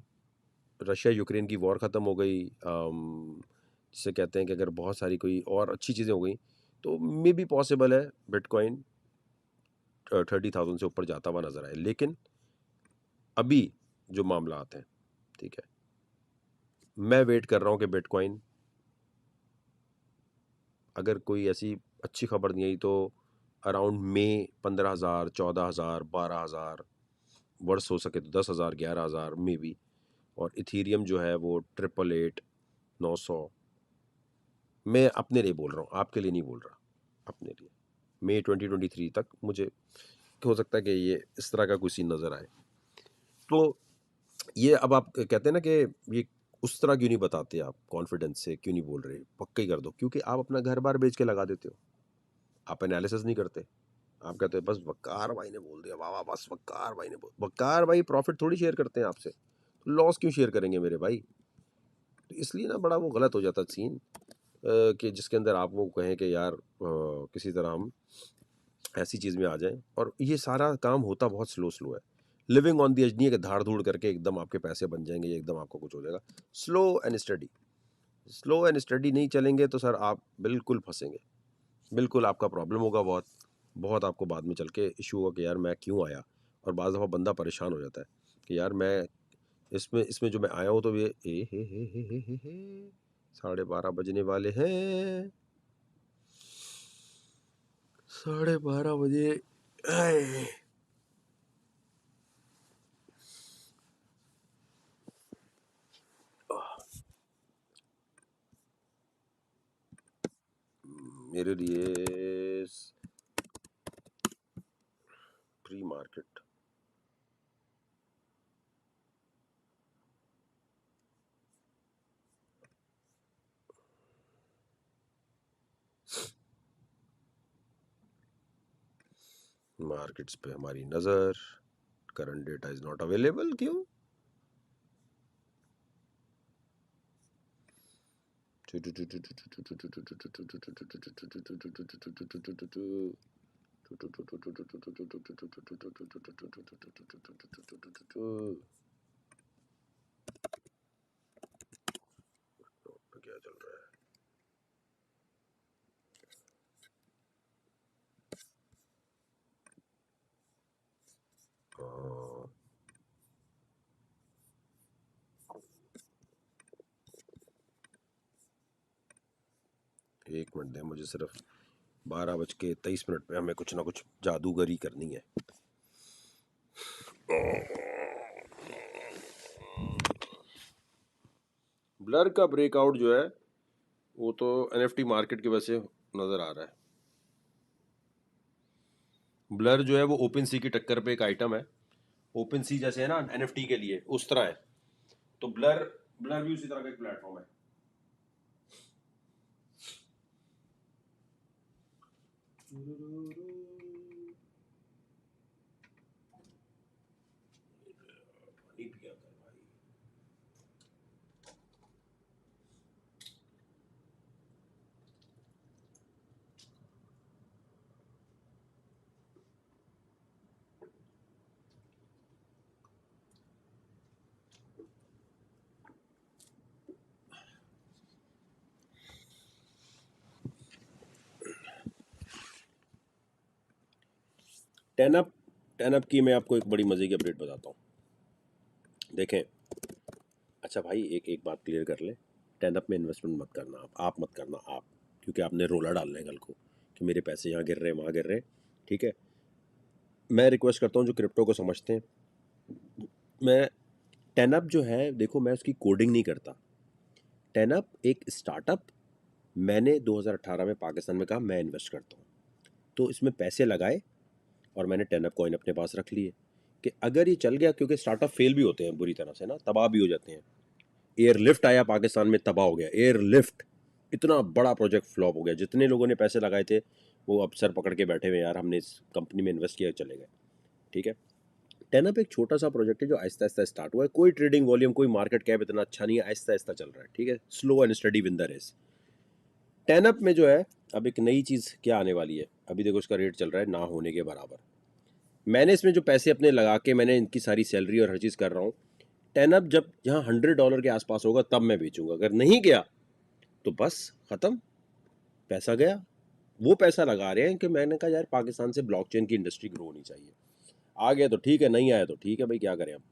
रशिया यूक्रेन की वॉर ख़त्म हो गई, जिसे कहते हैं कि अगर बहुत सारी कोई और अच्छी चीज़ें हो गई, तो मे बी पॉसिबल है बिटकॉइन 30,000 से ऊपर जाता हुआ नज़र आए। लेकिन अभी जो मामला आते हैं, ठीक है, मैं वेट कर रहा हूँ कि बिटकॉइन, अगर कोई ऐसी अच्छी खबर नहीं आई तो अराउंड मई 15,000, 14,000, 12,000, वर्ष हो सके तो 10,000, 11,000 में भी। और इथीरियम जो है वो 888, 900। मैं अपने लिए बोल रहा हूँ, आपके लिए नहीं बोल रहा, अपने लिए। मई 2023 तक मुझे हो सकता है कि ये इस तरह का कोई सीन नज़र आए। तो ये अब आप कहते हैं ना कि ये उस तरह क्यों नहीं बताते, आप कॉन्फिडेंस से क्यों नहीं बोल रहे, पक्का ही कर दो, क्योंकि आप अपना घर बार बेच के लगा देते हो, आप एनालिसिस नहीं करते। आप कहते हैं बस वक्कार भाई ने बोल दिया, वाह वाह, बस वक्कार भाई ने बोल, वक्कार भाई प्रॉफिट थोड़ी शेयर करते हैं आपसे, तो लॉस क्यों शेयर करेंगे मेरे भाई? तो इसलिए ना बड़ा वो गलत हो जाता सीन, कि जिसके अंदर आप वो कहें कि यार किसी तरह हम ऐसी चीज़ में आ जाएं, और ये सारा काम होता बहुत स्लो स्लो है। लिविंग ऑन दी एज नहीं है कि धाड़ धूड़ करके एकदम आपके पैसे बन जाएंगे या एकदम आपको कुछ हो जाएगा। Slow and study, slow and study नहीं चलेंगे तो सर आप बिल्कुल फंसेंगे, बिल्कुल आपका प्रॉब्लम होगा, बहुत बहुत आपको बाद में चल के इशू होगा कि यार मैं क्यों आया। और बाज़ दफ़ा बंदा परेशान हो जाता है कि यार मैं इसमें इसमें जो मैं आया हूँ तो ये हे 12:30 बजने वाले हैं, 12:30 बजे। आए, मेरे लिए प्री मार्केट, मार्केट्स पे हमारी नज़र, current data is not available, क्यों? क्या चल रहा है? 1 मिनट दें मुझे, सिर्फ 12:23 पे हमें कुछ ना कुछ जादूगरी करनी है। ब्लर का ब्रेकआउट जो है वो तो एनएफटी मार्केट की वजह से नजर आ रहा है। ब्लर जो है वो ओपन सी की टक्कर पे एक आइटम है, ओपन सी जैसे है ना एनएफटी के लिए, उस तरह है। तो ब्लर ब्लर भी उसी तरह का एक प्लेटफॉर्म है। पानी पिया था भाई। टेनअप टेनअप की मैं आपको एक बड़ी मज़े की अपडेट बताता हूँ। देखें, अच्छा भाई, एक एक बात क्लियर कर ले, टेनअप में इन्वेस्टमेंट मत करना, आप मत करना आप, क्योंकि आपने रोला डालना है कल को कि मेरे पैसे यहाँ गिर रहे हैं वहाँ गिर रहे हैं। ठीक है, मैं रिक्वेस्ट करता हूँ जो क्रिप्टो को समझते हैं, मैं टेनअप जो है, देखो मैं उसकी कोडिंग नहीं करता। टेनअप एक स्टार्टअप, मैंने 2018 में पाकिस्तान में कहा मैं इन्वेस्ट करता हूँ, तो इसमें पैसे लगाए और मैंने टेनअप कॉइन अपने पास रख लिए कि अगर ये चल गया, क्योंकि स्टार्टअप फेल भी होते हैं बुरी तरह से ना, तबाह भी हो जाते हैं। एयरलिफ्ट आया पाकिस्तान में, तबाह हो गया एयरलिफ्ट, इतना बड़ा प्रोजेक्ट फ्लॉप हो गया, जितने लोगों ने पैसे लगाए थे वो अब सर पकड़ के बैठे हुए, यार हमने इस कंपनी में इन्वेस्ट किया, चले गए। ठीक है, टेनअप एक छोटा सा प्रोजेक्ट है जो आहिस्ता आहिस्ता स्टार्ट हुआ है, कोई ट्रेडिंग वॉल्यूम, कोई मार्केट कैप इतना अच्छा नहीं है, आहिस्ता आहिस्ता चल रहा है। ठीक है, slow and steady win the race. टेनअप में जो है अब एक नई चीज़ क्या आने वाली है, अभी देखो इसका रेट चल रहा है ना होने के बराबर। मैंने इसमें जो पैसे अपने लगा के मैंने इनकी सारी सैलरी और हर चीज़ कर रहा हूँ, टेनअप जब यहाँ $100 के आसपास होगा तब मैं बेचूंगा, अगर नहीं गया तो बस ख़त्म, पैसा गया। वो पैसा लगा रहे हैं कि मैंने कहा यार पाकिस्तान से ब्लॉकचेन की इंडस्ट्री ग्रो होनी चाहिए, आ गया तो ठीक है, नहीं आया तो ठीक है भाई, क्या करें हम।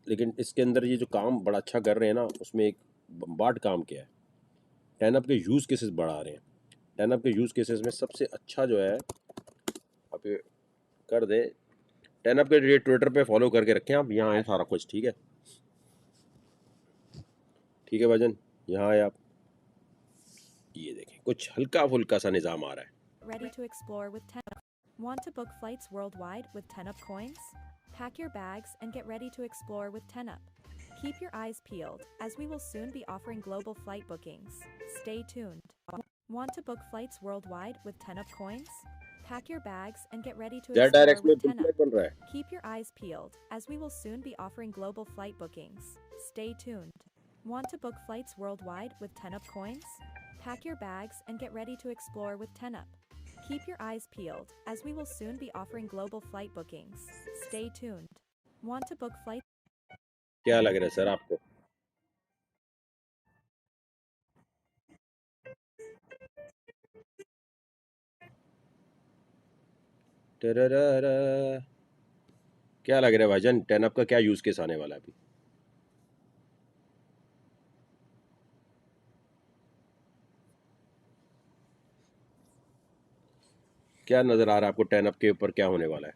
लेकिन इसके अंदर ये जो काम बड़ा अच्छा कर रहे हैं ना, उसमें एक बम्बार्ड काम किया है, टेनअप के यूज़ केसेस बढ़ा रहे हैं। टेनअप के यूज़ केसेस में सबसे अच्छा जो है, आप ये कर दें, टेनअप के लिए ट्विटर पे फॉलो करके रखें आप, यहाँ है सारा कुछ। ठीक है, ठीक है भाईजान, यहाँ आए आप, ये देखें कुछ हल्का फुल्का सा निज़ाम आ रहा है। Ready to explore with 10up. Want to book flights worldwide with 10up coins? Pack your bags and get ready to explore with 10up. Keep your eyes peeled, as we will soon be offering global flight bookings. Stay tuned. Want to book flights worldwide with 10up coins? Pack your bags and get ready to jet explore direct में with bill 10up. बन रहा है। Keep your eyes peeled, as we will soon be offering global flight bookings. Stay tuned. Want to book flights worldwide with 10up coins? Pack your bags and get ready to explore with 10up. Keep your eyes peeled, as we will soon be offering global flight bookings. Stay tuned. Want to book flights? क्या लग रहा है sir आपको? टरररा। क्या लग रहा है भाईजान, टेनअप का क्या यूज़ केस आने वाला है अभी? क्या नज़र आ रहा है आपको टेनअप के ऊपर क्या होने वाला है?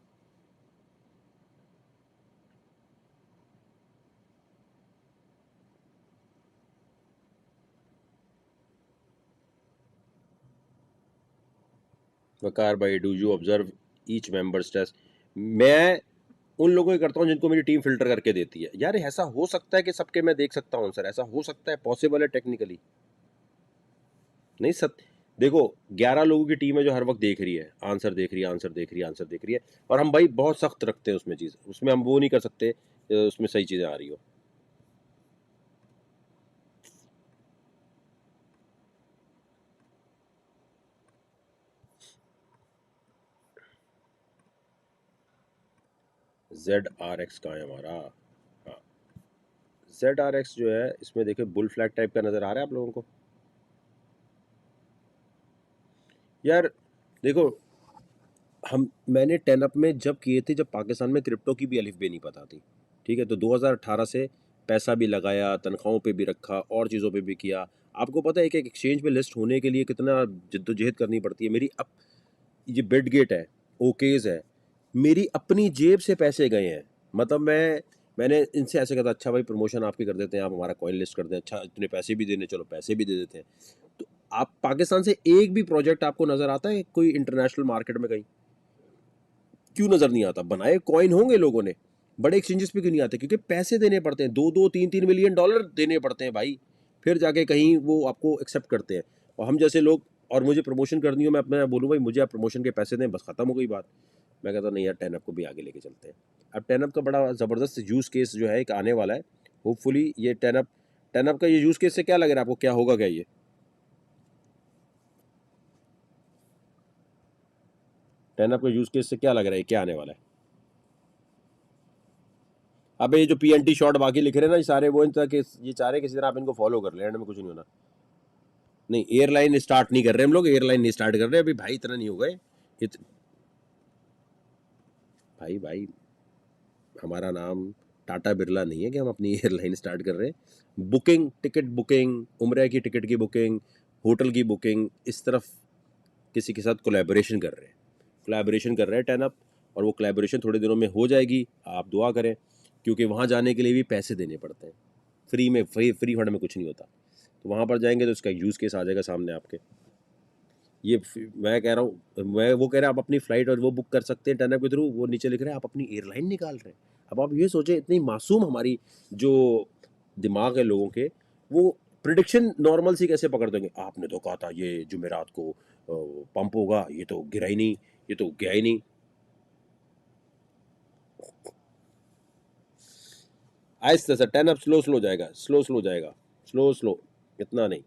वकार भाई, do you observe each member stress? मैं उन लोगों को करता हूँ जिनको मेरी टीम फिल्टर करके देती है। यार ऐसा हो सकता है कि सबके मैं देख सकता हूँ सर, ऐसा हो सकता है, पॉसिबल है टेक्निकली, नहीं सब। देखो 11 लोगों की टीम है जो हर वक्त देख रही है, आंसर देख रही है, आंसर देख रही है, आंसर देख रही है, और हम भाई बहुत सख्त रखते हैं उसमें चीज़, उसमें हम वो नहीं कर सकते उसमें सही चीज़ें आ रही हो। ZRX कहाँ है हमारा? हाँ, ZRX जो है, इसमें देखिए बुल फ्लैग टाइप का नज़र आ रहा है आप लोगों को? यार देखो, मैंने टेनअप में जब किए थे, जब पाकिस्तान में क्रिप्टो की भी अलिफ बे नहीं पता थी। ठीक है, तो 2018 से पैसा भी लगाया, तनख्वाहों पे भी रखा और चीज़ों पे भी किया। आपको पता है कि एक एक्सचेंज पे लिस्ट होने के लिए कितना जद्दोजहद करनी पड़ती है। मेरी अब ये बिटगेट है, ओकेज है, मेरी अपनी जेब से पैसे गए हैं। मतलब मैंने इनसे ऐसे कहा था, अच्छा भाई प्रमोशन आपकी कर देते हैं, आप हमारा कॉइन लिस्ट कर दें, अच्छा इतने पैसे भी देने, चलो पैसे भी दे देते हैं। तो आप पाकिस्तान से एक भी प्रोजेक्ट आपको नज़र आता है कोई इंटरनेशनल मार्केट में कहीं? क्यों नज़र नहीं आता? बनाए कॉइन होंगे लोगों ने, बड़े एक्सचेंजेस पे क्यों नहीं आते? क्योंकि पैसे देने पड़ते हैं, 2-2 3-3 मिलियन डॉलर देने पड़ते हैं भाई, फिर जाके कहीं वो आपको एक्सेप्ट करते हैं। और हम जैसे लोग, और मुझे प्रमोशन करनी हो, मैं अपना बोलूँ भाई मुझे आप प्रमोशन के पैसे दें, बस ख़त्म हो गई बात। मैं कहता नहीं यार, टेनअप को भी आगे लेके चलते हैं। अब टेनअप का बड़ा ज़बरदस्त यूज़ केस जो है एक आने वाला है, होपफुली ये टेनअप टेनअप का ये यूज़ केस से क्या लग रहा है आपको, क्या होगा क्या ये? टेनअप का यूज़ केस से क्या लग रहा है, क्या आने वाला है? अबे ये जो PNT शॉट बाकी लिख रहे हैं ना, ये सारे वो इन तरह के, ये चाह रहे हैं किसी तरह आप इनको फॉलो कर ले, एंड में कुछ नहीं होना। नहीं, एयरलाइन स्टार्ट नहीं कर रहे हम लोग, एयरलाइन नहीं स्टार्ट कर रहे अभी भाई, इतना नहीं हो गए। भाई भाई, हमारा नाम टाटा बिरला नहीं है कि हम अपनी एयरलाइन स्टार्ट कर रहे हैं। बुकिंग, टिकट बुकिंग, उम्र की टिकट की बुकिंग, होटल की बुकिंग, इस तरफ किसी के साथ कोलैबोरेशन कर रहे हैं। कोलैबोरेशन कर रहे हैं 10up, और वो कोलैबोरेशन थोड़े दिनों में हो जाएगी, आप दुआ करें, क्योंकि वहाँ जाने के लिए भी पैसे देने पड़ते हैं। फ्री में, फ्री फंड में कुछ नहीं होता। तो वहाँ पर जाएंगे तो इसका यूज़ केस आ जाएगा सामने आपके। ये मैं कह रहा हूँ, मैं वो कह रहे हैं आप अपनी फ़्लाइट और वो बुक कर सकते हैं 10up के थ्रू, वो नीचे लिख रहे हैं आप अपनी एयरलाइन निकाल रहे हैं। अब आप ये सोचें, इतनी मासूम हमारी जो दिमाग है लोगों के, वो प्रिडिक्शन नॉर्मल सी कैसे पकड़ देंगे। आपने तो कहा था ये जुमेरात को पंप होगा, ये तो गिरा ही नहीं, ये तो गया ही नहीं। आहिस्ते से 10up स्लो स्लो जाएगा, स्लो स्लो जाएगा, स्लो स्लो, इतना नहीं।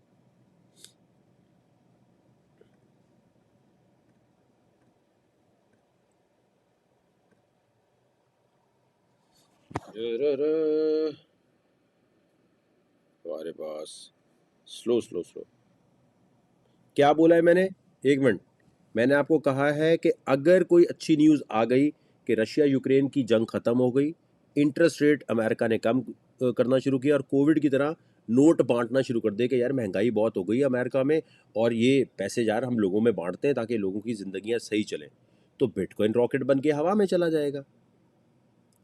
हमारे पास स्लो स्लो स्लो, क्या बोला है मैंने? एक मिनट, मैंने आपको कहा है कि अगर कोई अच्छी न्यूज़ आ गई कि रशिया यूक्रेन की जंग ख़त्म हो गई, इंटरेस्ट रेट अमेरिका ने कम करना शुरू किया, और कोविड की तरह नोट बांटना शुरू कर दे कि यार महंगाई बहुत हो गई है अमेरिका में, और ये पैसे यार हम लोगों में बांटते हैं ताकि लोगों की ज़िंदगियाँ सही चलें, तो बिटकॉइन रॉकेट बन के हवा में चला जाएगा।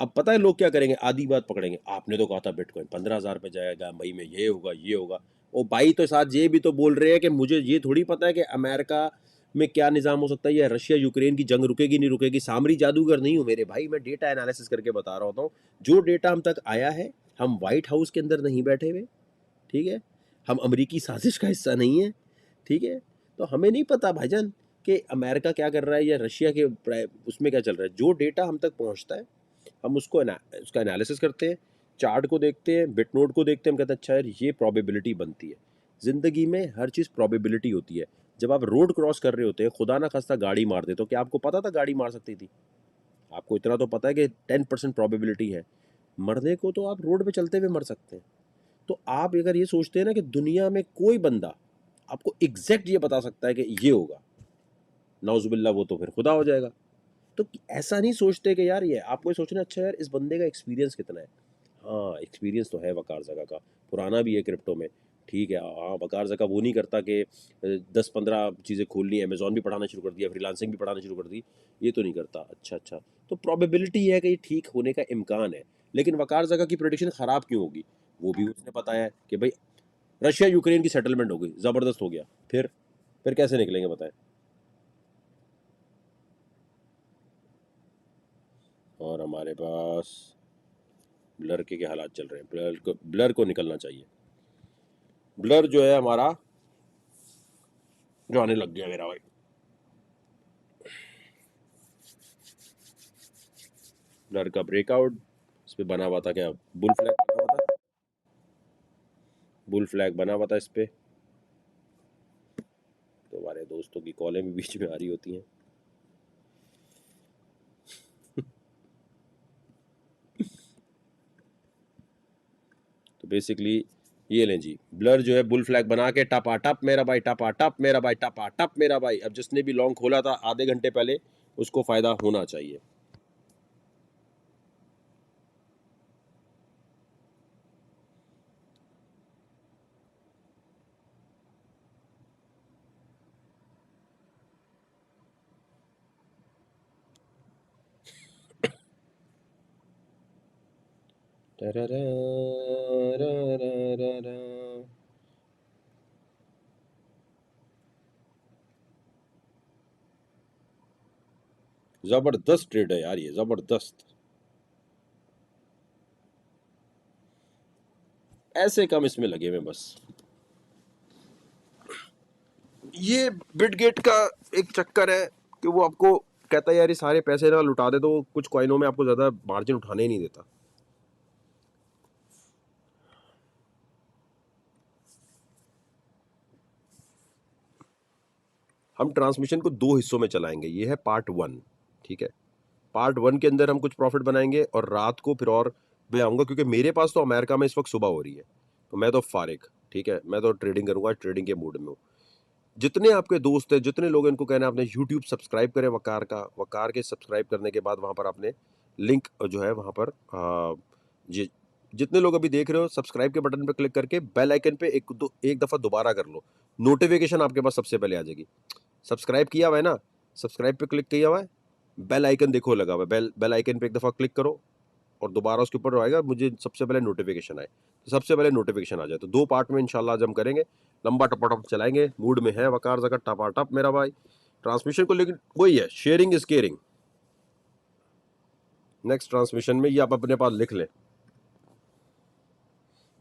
अब पता है लोग क्या करेंगे? आधी बात पकड़ेंगे, आपने तो कहा था बिटकॉइन 15,000 पे जाएगा, मई में ये होगा ये होगा। ओ भाई, तो साथ ये भी तो बोल रहे हैं कि मुझे ये थोड़ी पता है कि अमेरिका में क्या निज़ाम हो सकता है, या रशिया यूक्रेन की जंग रुकेगी नहीं रुकेगी। सामरी जादूगर नहीं हूँ मेरे भाई, मैं डेटा एनालिसिस करके बता रहा होता हूँ। जो डेटा हम तक आया है, हम व्हाइट हाउस के अंदर नहीं बैठे हुए, ठीक है, हम अमरीकी साजिश का हिस्सा नहीं है, ठीक है, तो हमें नहीं पता भाईजान कि अमेरिका क्या कर रहा है या रशिया के उसमें क्या चल रहा है। जो डेटा हम तक पहुँचता है, हम उसको उसका एनालिसिस करते हैं, चार्ट को देखते हैं, बिट नोट को देखते हैं, हम कहते हैं अच्छा यार ये प्रोबेबिलिटी बनती है। ज़िंदगी में हर चीज़ प्रोबेबिलिटी होती है। जब आप रोड क्रॉस कर रहे होते हैं, खुदा ना खास्ता गाड़ी मार दे, तो क्या आपको पता था गाड़ी मार सकती थी? आपको इतना तो पता है कि 10% प्रोबेबिलिटी है। मरने को तो आप रोड पे चलते हुए मर सकते हैं। तो आप अगर ये सोचते हैं ना कि दुनिया में कोई बंदा आपको एग्जैक्ट ये बता सकता है कि ये होगा, नाउजुबिल्ला, वो तो फिर खुदा हो जाएगा। तो ऐसा नहीं सोचते कि यार, ये आपको ये सोचना अच्छा यार इस बंदे का एक्सपीरियंस कितना है। हाँ, एक्सपीरियंस तो है वकार जगह का, पुराना भी है क्रिप्टो में, ठीक है। हाँ, वकार जगह वो नहीं करता कि 10-15 चीज़ें खोल ली, अमेजोन भी पढ़ाना शुरू कर दिया, फ्रीलांसिंग भी पढ़ाना शुरू कर दी, ये तो नहीं करता। अच्छा अच्छा, तो प्रोबेबिलिटी है कि ये ठीक होने का इम्कान है। लेकिन वकार जगह की प्रोडिक्शन ख़राब क्यों होगी? वो भी उसने बताया है कि भाई रशिया यूक्रेन की सेटलमेंट हो गई, ज़बरदस्त हो गया, फिर कैसे निकलेंगे बताएं? और हमारे पास ब्लर के क्या हालात चल रहे हैं? ब्लर को निकलना चाहिए। ब्लर जो है हमारा, जो आने लग गया मेरा भाई, ब्लर का ब्रेकआउट, इस पे बना हुआ था क्या? बुल फ्लैग बना हुआ था, बुल फ्लैग बना हुआ था इस पे। तो हमारे दोस्तों की कॉलें भी बीच में आ रही होती हैं। तो बेसिकली ये लें जी, ब्लर जो है बुल फ्लैग बना के टपा टप मेरा भाई, टपा टप मेरा भाई, टपा टप मेरा भाई। अब जिसने भी लॉन्ग खोला था आधे घंटे पहले, उसको फायदा होना चाहिए। जबरदस्त ट्रेड है यार, ये जबरदस्त। ऐसे कम इसमें लगे हुए बस। ये बिटगेट का एक चक्कर है कि वो आपको कहता है यार ये सारे पैसे ना लुटा दे, तो कुछ कॉइनों में आपको ज्यादा मार्जिन उठाने ही नहीं देता। हम ट्रांसमिशन को दो हिस्सों में चलाएंगे, ये है पार्ट 1, ठीक है। पार्ट 1 के अंदर हम कुछ प्रॉफिट बनाएंगे, और रात को फिर और मैं आऊँगा, क्योंकि मेरे पास तो अमेरिका में इस वक्त सुबह हो रही है, तो मैं तो फारिग, ठीक है, मैं तो ट्रेडिंग करूँगा, ट्रेडिंग के मूड में हूँ। जितने आपके दोस्त हैं, जितने लोग हैं, इनको कहना है आपने यूट्यूब सब्सक्राइब करें वकार का, वकार के सब्सक्राइब करने के बाद वहाँ पर आपने लिंक जो है वहाँ पर जितने लोग अभी देख रहे हो सब्सक्राइब के बटन पे क्लिक करके बेल आइकन पे एक दफ़ा दोबारा कर लो, नोटिफिकेशन आपके पास सबसे पहले आ जाएगी। सब्सक्राइब किया हुआ है ना, सब्सक्राइब पे क्लिक किया हुआ है, बेल आइकन देखो लगा हुआ है, बेल आइकन पे एक दफ़ा क्लिक करो और दोबारा उसके ऊपर आएगा मुझे सबसे पहले नोटिफिकेशन आए, तो सबसे पहले नोटिफिकेशन आ जाए। तो 2 पार्ट में इंशाल्लाह आज हम करेंगे, लंबा टपाटप चलाएंगे, मूड में है वकार ज़का टपाटप मेरा भाई ट्रांसमिशन को, लेकिन वही है, sharing is caring. Next transmission में ये आप अपने पास लिख लें।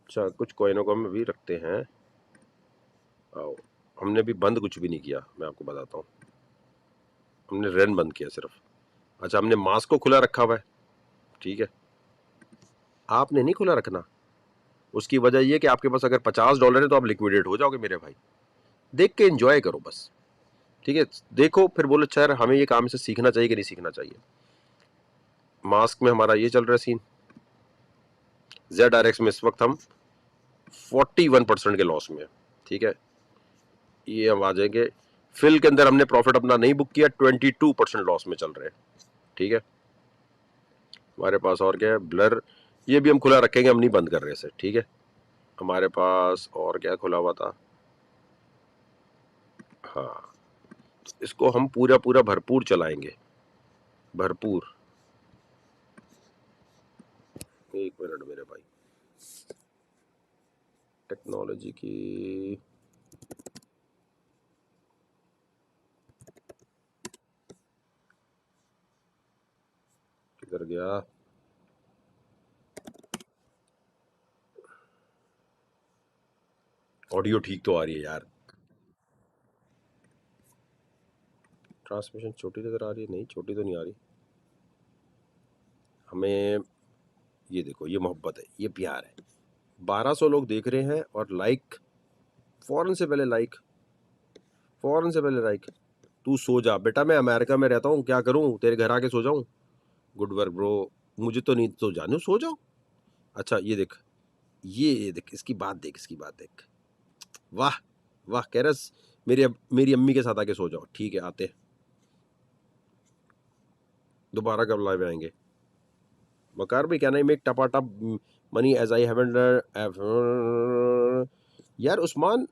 अच्छा, कुछ कॉइनों को हम भी रखते हैं। आओ, हमने भी बंद कुछ भी नहीं किया, मैं आपको बताता हूँ, हमने रन बंद किया सिर्फ। अच्छा, हमने मास्क को खुला रखा हुआ है, ठीक है, आपने नहीं खुला रखना। उसकी वजह यह कि आपके पास अगर $50 है तो आप लिक्विडेट हो जाओगे मेरे भाई। देख के एंजॉय करो बस, ठीक है, देखो फिर बोलो यार हमें ये काम से सीखना चाहिए कि नहीं सीखना चाहिए। मास्क में हमारा ये चल रहा है सीन, ZRX में इस वक्त हम 41% के लॉस में, ठीक है, ये हम आ जाएंगे। फिल के अंदर हमने प्रॉफिट अपना नहीं बुक किया, 22% लॉस में चल रहे हैं, ठीक है। हमारे पास और क्या है, ब्लर, ये भी हम खुला रखेंगे, हम नहीं बंद कर रहे इसे, ठीक है। हमारे पास और क्या खुला हुआ था, हाँ, इसको हम पूरा पूरा भरपूर चलाएंगे, भरपूर। एक मिनट मेरे भाई, टेक्नोलॉजी की किधर गया, ऑडियो ठीक तो आ रही है यार, ट्रांसमिशन छोटी नजर आ रही है, नहीं छोटी तो नहीं आ रही हमें। ये देखो, ये मोहब्बत है, ये प्यार है, 1200 लोग देख रहे हैं और लाइक फौरन से पहले लाइक, फौरन से पहले लाइक। तू सो जा बेटा, मैं अमेरिका में रहता हूँ, क्या करूँ, तेरे घर आके सो जाऊँ? गुड वर्क ब्रो, मुझे तो नींद तो जाने, सो जाओ। अच्छा ये देख, ये देख, इसकी बात देख, इसकी बात देख, वाह वाह, कह रहा मेरी अम्मी के साथ आके सो जाओ, ठीक है आते, दोबारा कब लाइव आएंगे? वकार भाई, क्या नहीं, मेक टपाटप मनी एज आई हैवंट यार उस्मान,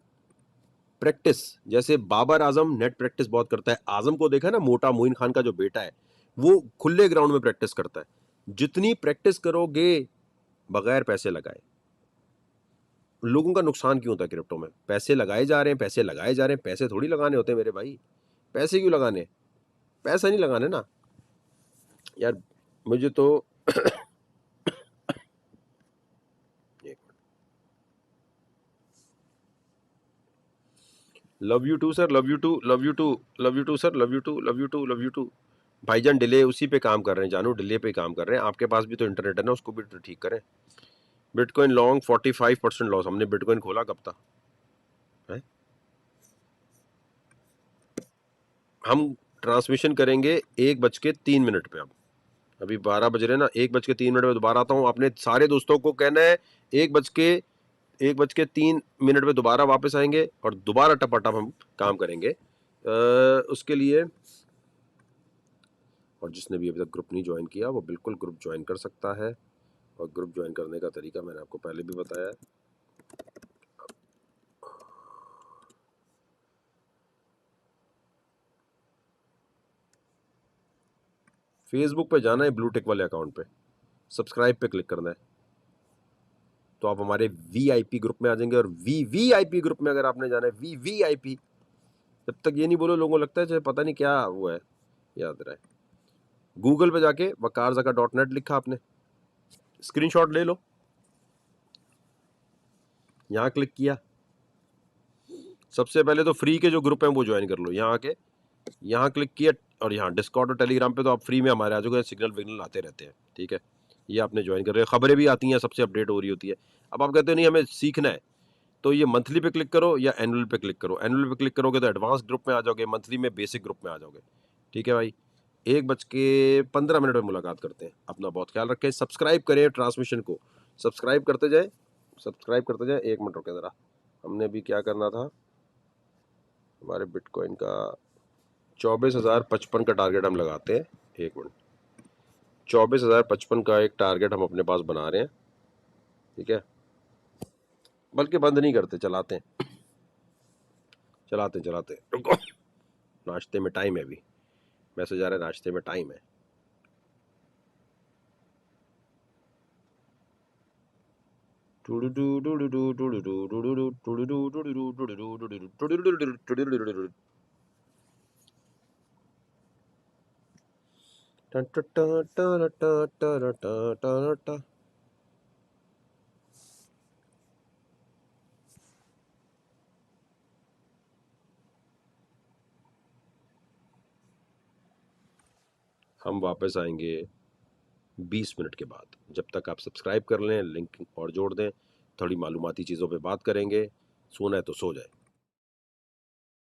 प्रैक्टिस, जैसे बाबर आजम नेट प्रैक्टिस बहुत करता है, आजम को देखा ना, मोटा मोइन खान का जो बेटा है वो खुले ग्राउंड में प्रैक्टिस करता है। जितनी प्रैक्टिस करोगे बगैर पैसे लगाए, लोगों का नुकसान क्यों होता है क्रिप्टो में? पैसे लगाए जा रहे हैं, पैसे लगाए जा रहे हैं, पैसे थोड़ी लगाने होते हैं मेरे भाई, पैसे क्यों लगाने, पैसा नहीं लगाने ना यार। मुझे तो love you too sir, love you too, love you too, love you too sir, love you too, love you too, love you too. भाईजान डिले उसी पे काम कर रहे हैं, जानू डिले पे काम कर रहे हैं, आपके पास भी तो इंटरनेट है ना, उसको भी तो ठीक करें। बिटकॉइन लॉन्ग 45% लॉस, हमने बिटकॉइन खोला कब था है? हम ट्रांसमिशन करेंगे 1:03 पे, अब अभी 12 बज रहे हैं ना, 1:03 पे दोबारा आता हूँ। अपने सारे दोस्तों को कहना है 1:03 पे दोबारा वापस आएंगे और दोबारा टपाटप हम काम करेंगे उसके लिए। और जिसने भी अभी तक ग्रुप नहीं ज्वाइन किया वो बिल्कुल ग्रुप ज्वाइन कर सकता है, और ग्रुप ज्वाइन करने का तरीका मैंने आपको पहले भी बताया है। फेसबुक पे जाना है, ब्लू टिक वाले अकाउंट पे सब्सक्राइब पे क्लिक करना है, तो आप हमारे VIP ग्रुप में आ जाएंगे। और VIP ग्रुप में अगर आपने जाना है, VIP, जब तक ये नहीं बोलो लोगों को लगता है पता नहीं क्या वो है, याद रहे, गूगल पे जाके wakarzaka.net लिखा आपने, स्क्रीनशॉट ले लो, यहाँ क्लिक किया, सबसे पहले तो फ्री के जो ग्रुप हैं वो ज्वाइन कर लो, यहाँ आके यहाँ क्लिक किया, और यहाँ डिस्कॉर्ड और टेलीग्राम पे तो आप फ्री में हमारे आ जाओगे, सिग्नल विग्नल आते रहते हैं, ठीक है। ये आपने ज्वाइन कर रहे हैं, खबरें भी आती हैं, सबसे अपडेट हो रही होती है। अब आप कहते हो नहीं हमें सीखना है, तो ये मंथली पे क्लिक करो या एनुअल पे क्लिक करो। एनुअल पे क्लिक करोगे तो एडवांस ग्रुप में आ जाओगे, मंथली में बेसिक ग्रुप में आ जाओगे, ठीक है भाई। 1:15 में मुलाकात करते हैं, अपना बहुत ख्याल रखें, सब्सक्राइब करें ट्रांसमिशन को, सब्सक्राइब करते जाए, सब्सक्राइब करते जाए। 1 मिनट रुके ज़रा, हमने भी क्या करना था, हमारे बिटकॉइन का 24,055 का टारगेट हम लगाते हैं। 1 मिनट, 24,055 का एक टारगेट हम अपने पास बना रहे हैं, ठीक है। बल्कि बंद नहीं करते, चलाते हैं चलाते हैं चलाते हैं। रुको, नाश्ते में टाइम है अभी, मैसेज आ रहा है, नाश्ते में टाइम है। हम वापस आएंगे 20 मिनट के बाद। जब तक आप सब्सक्राइब कर लें, लिंक और जोड़ दें, थोड़ी मालूमाती चीज़ों पे बात करेंगे। सोना है तो सो जाए।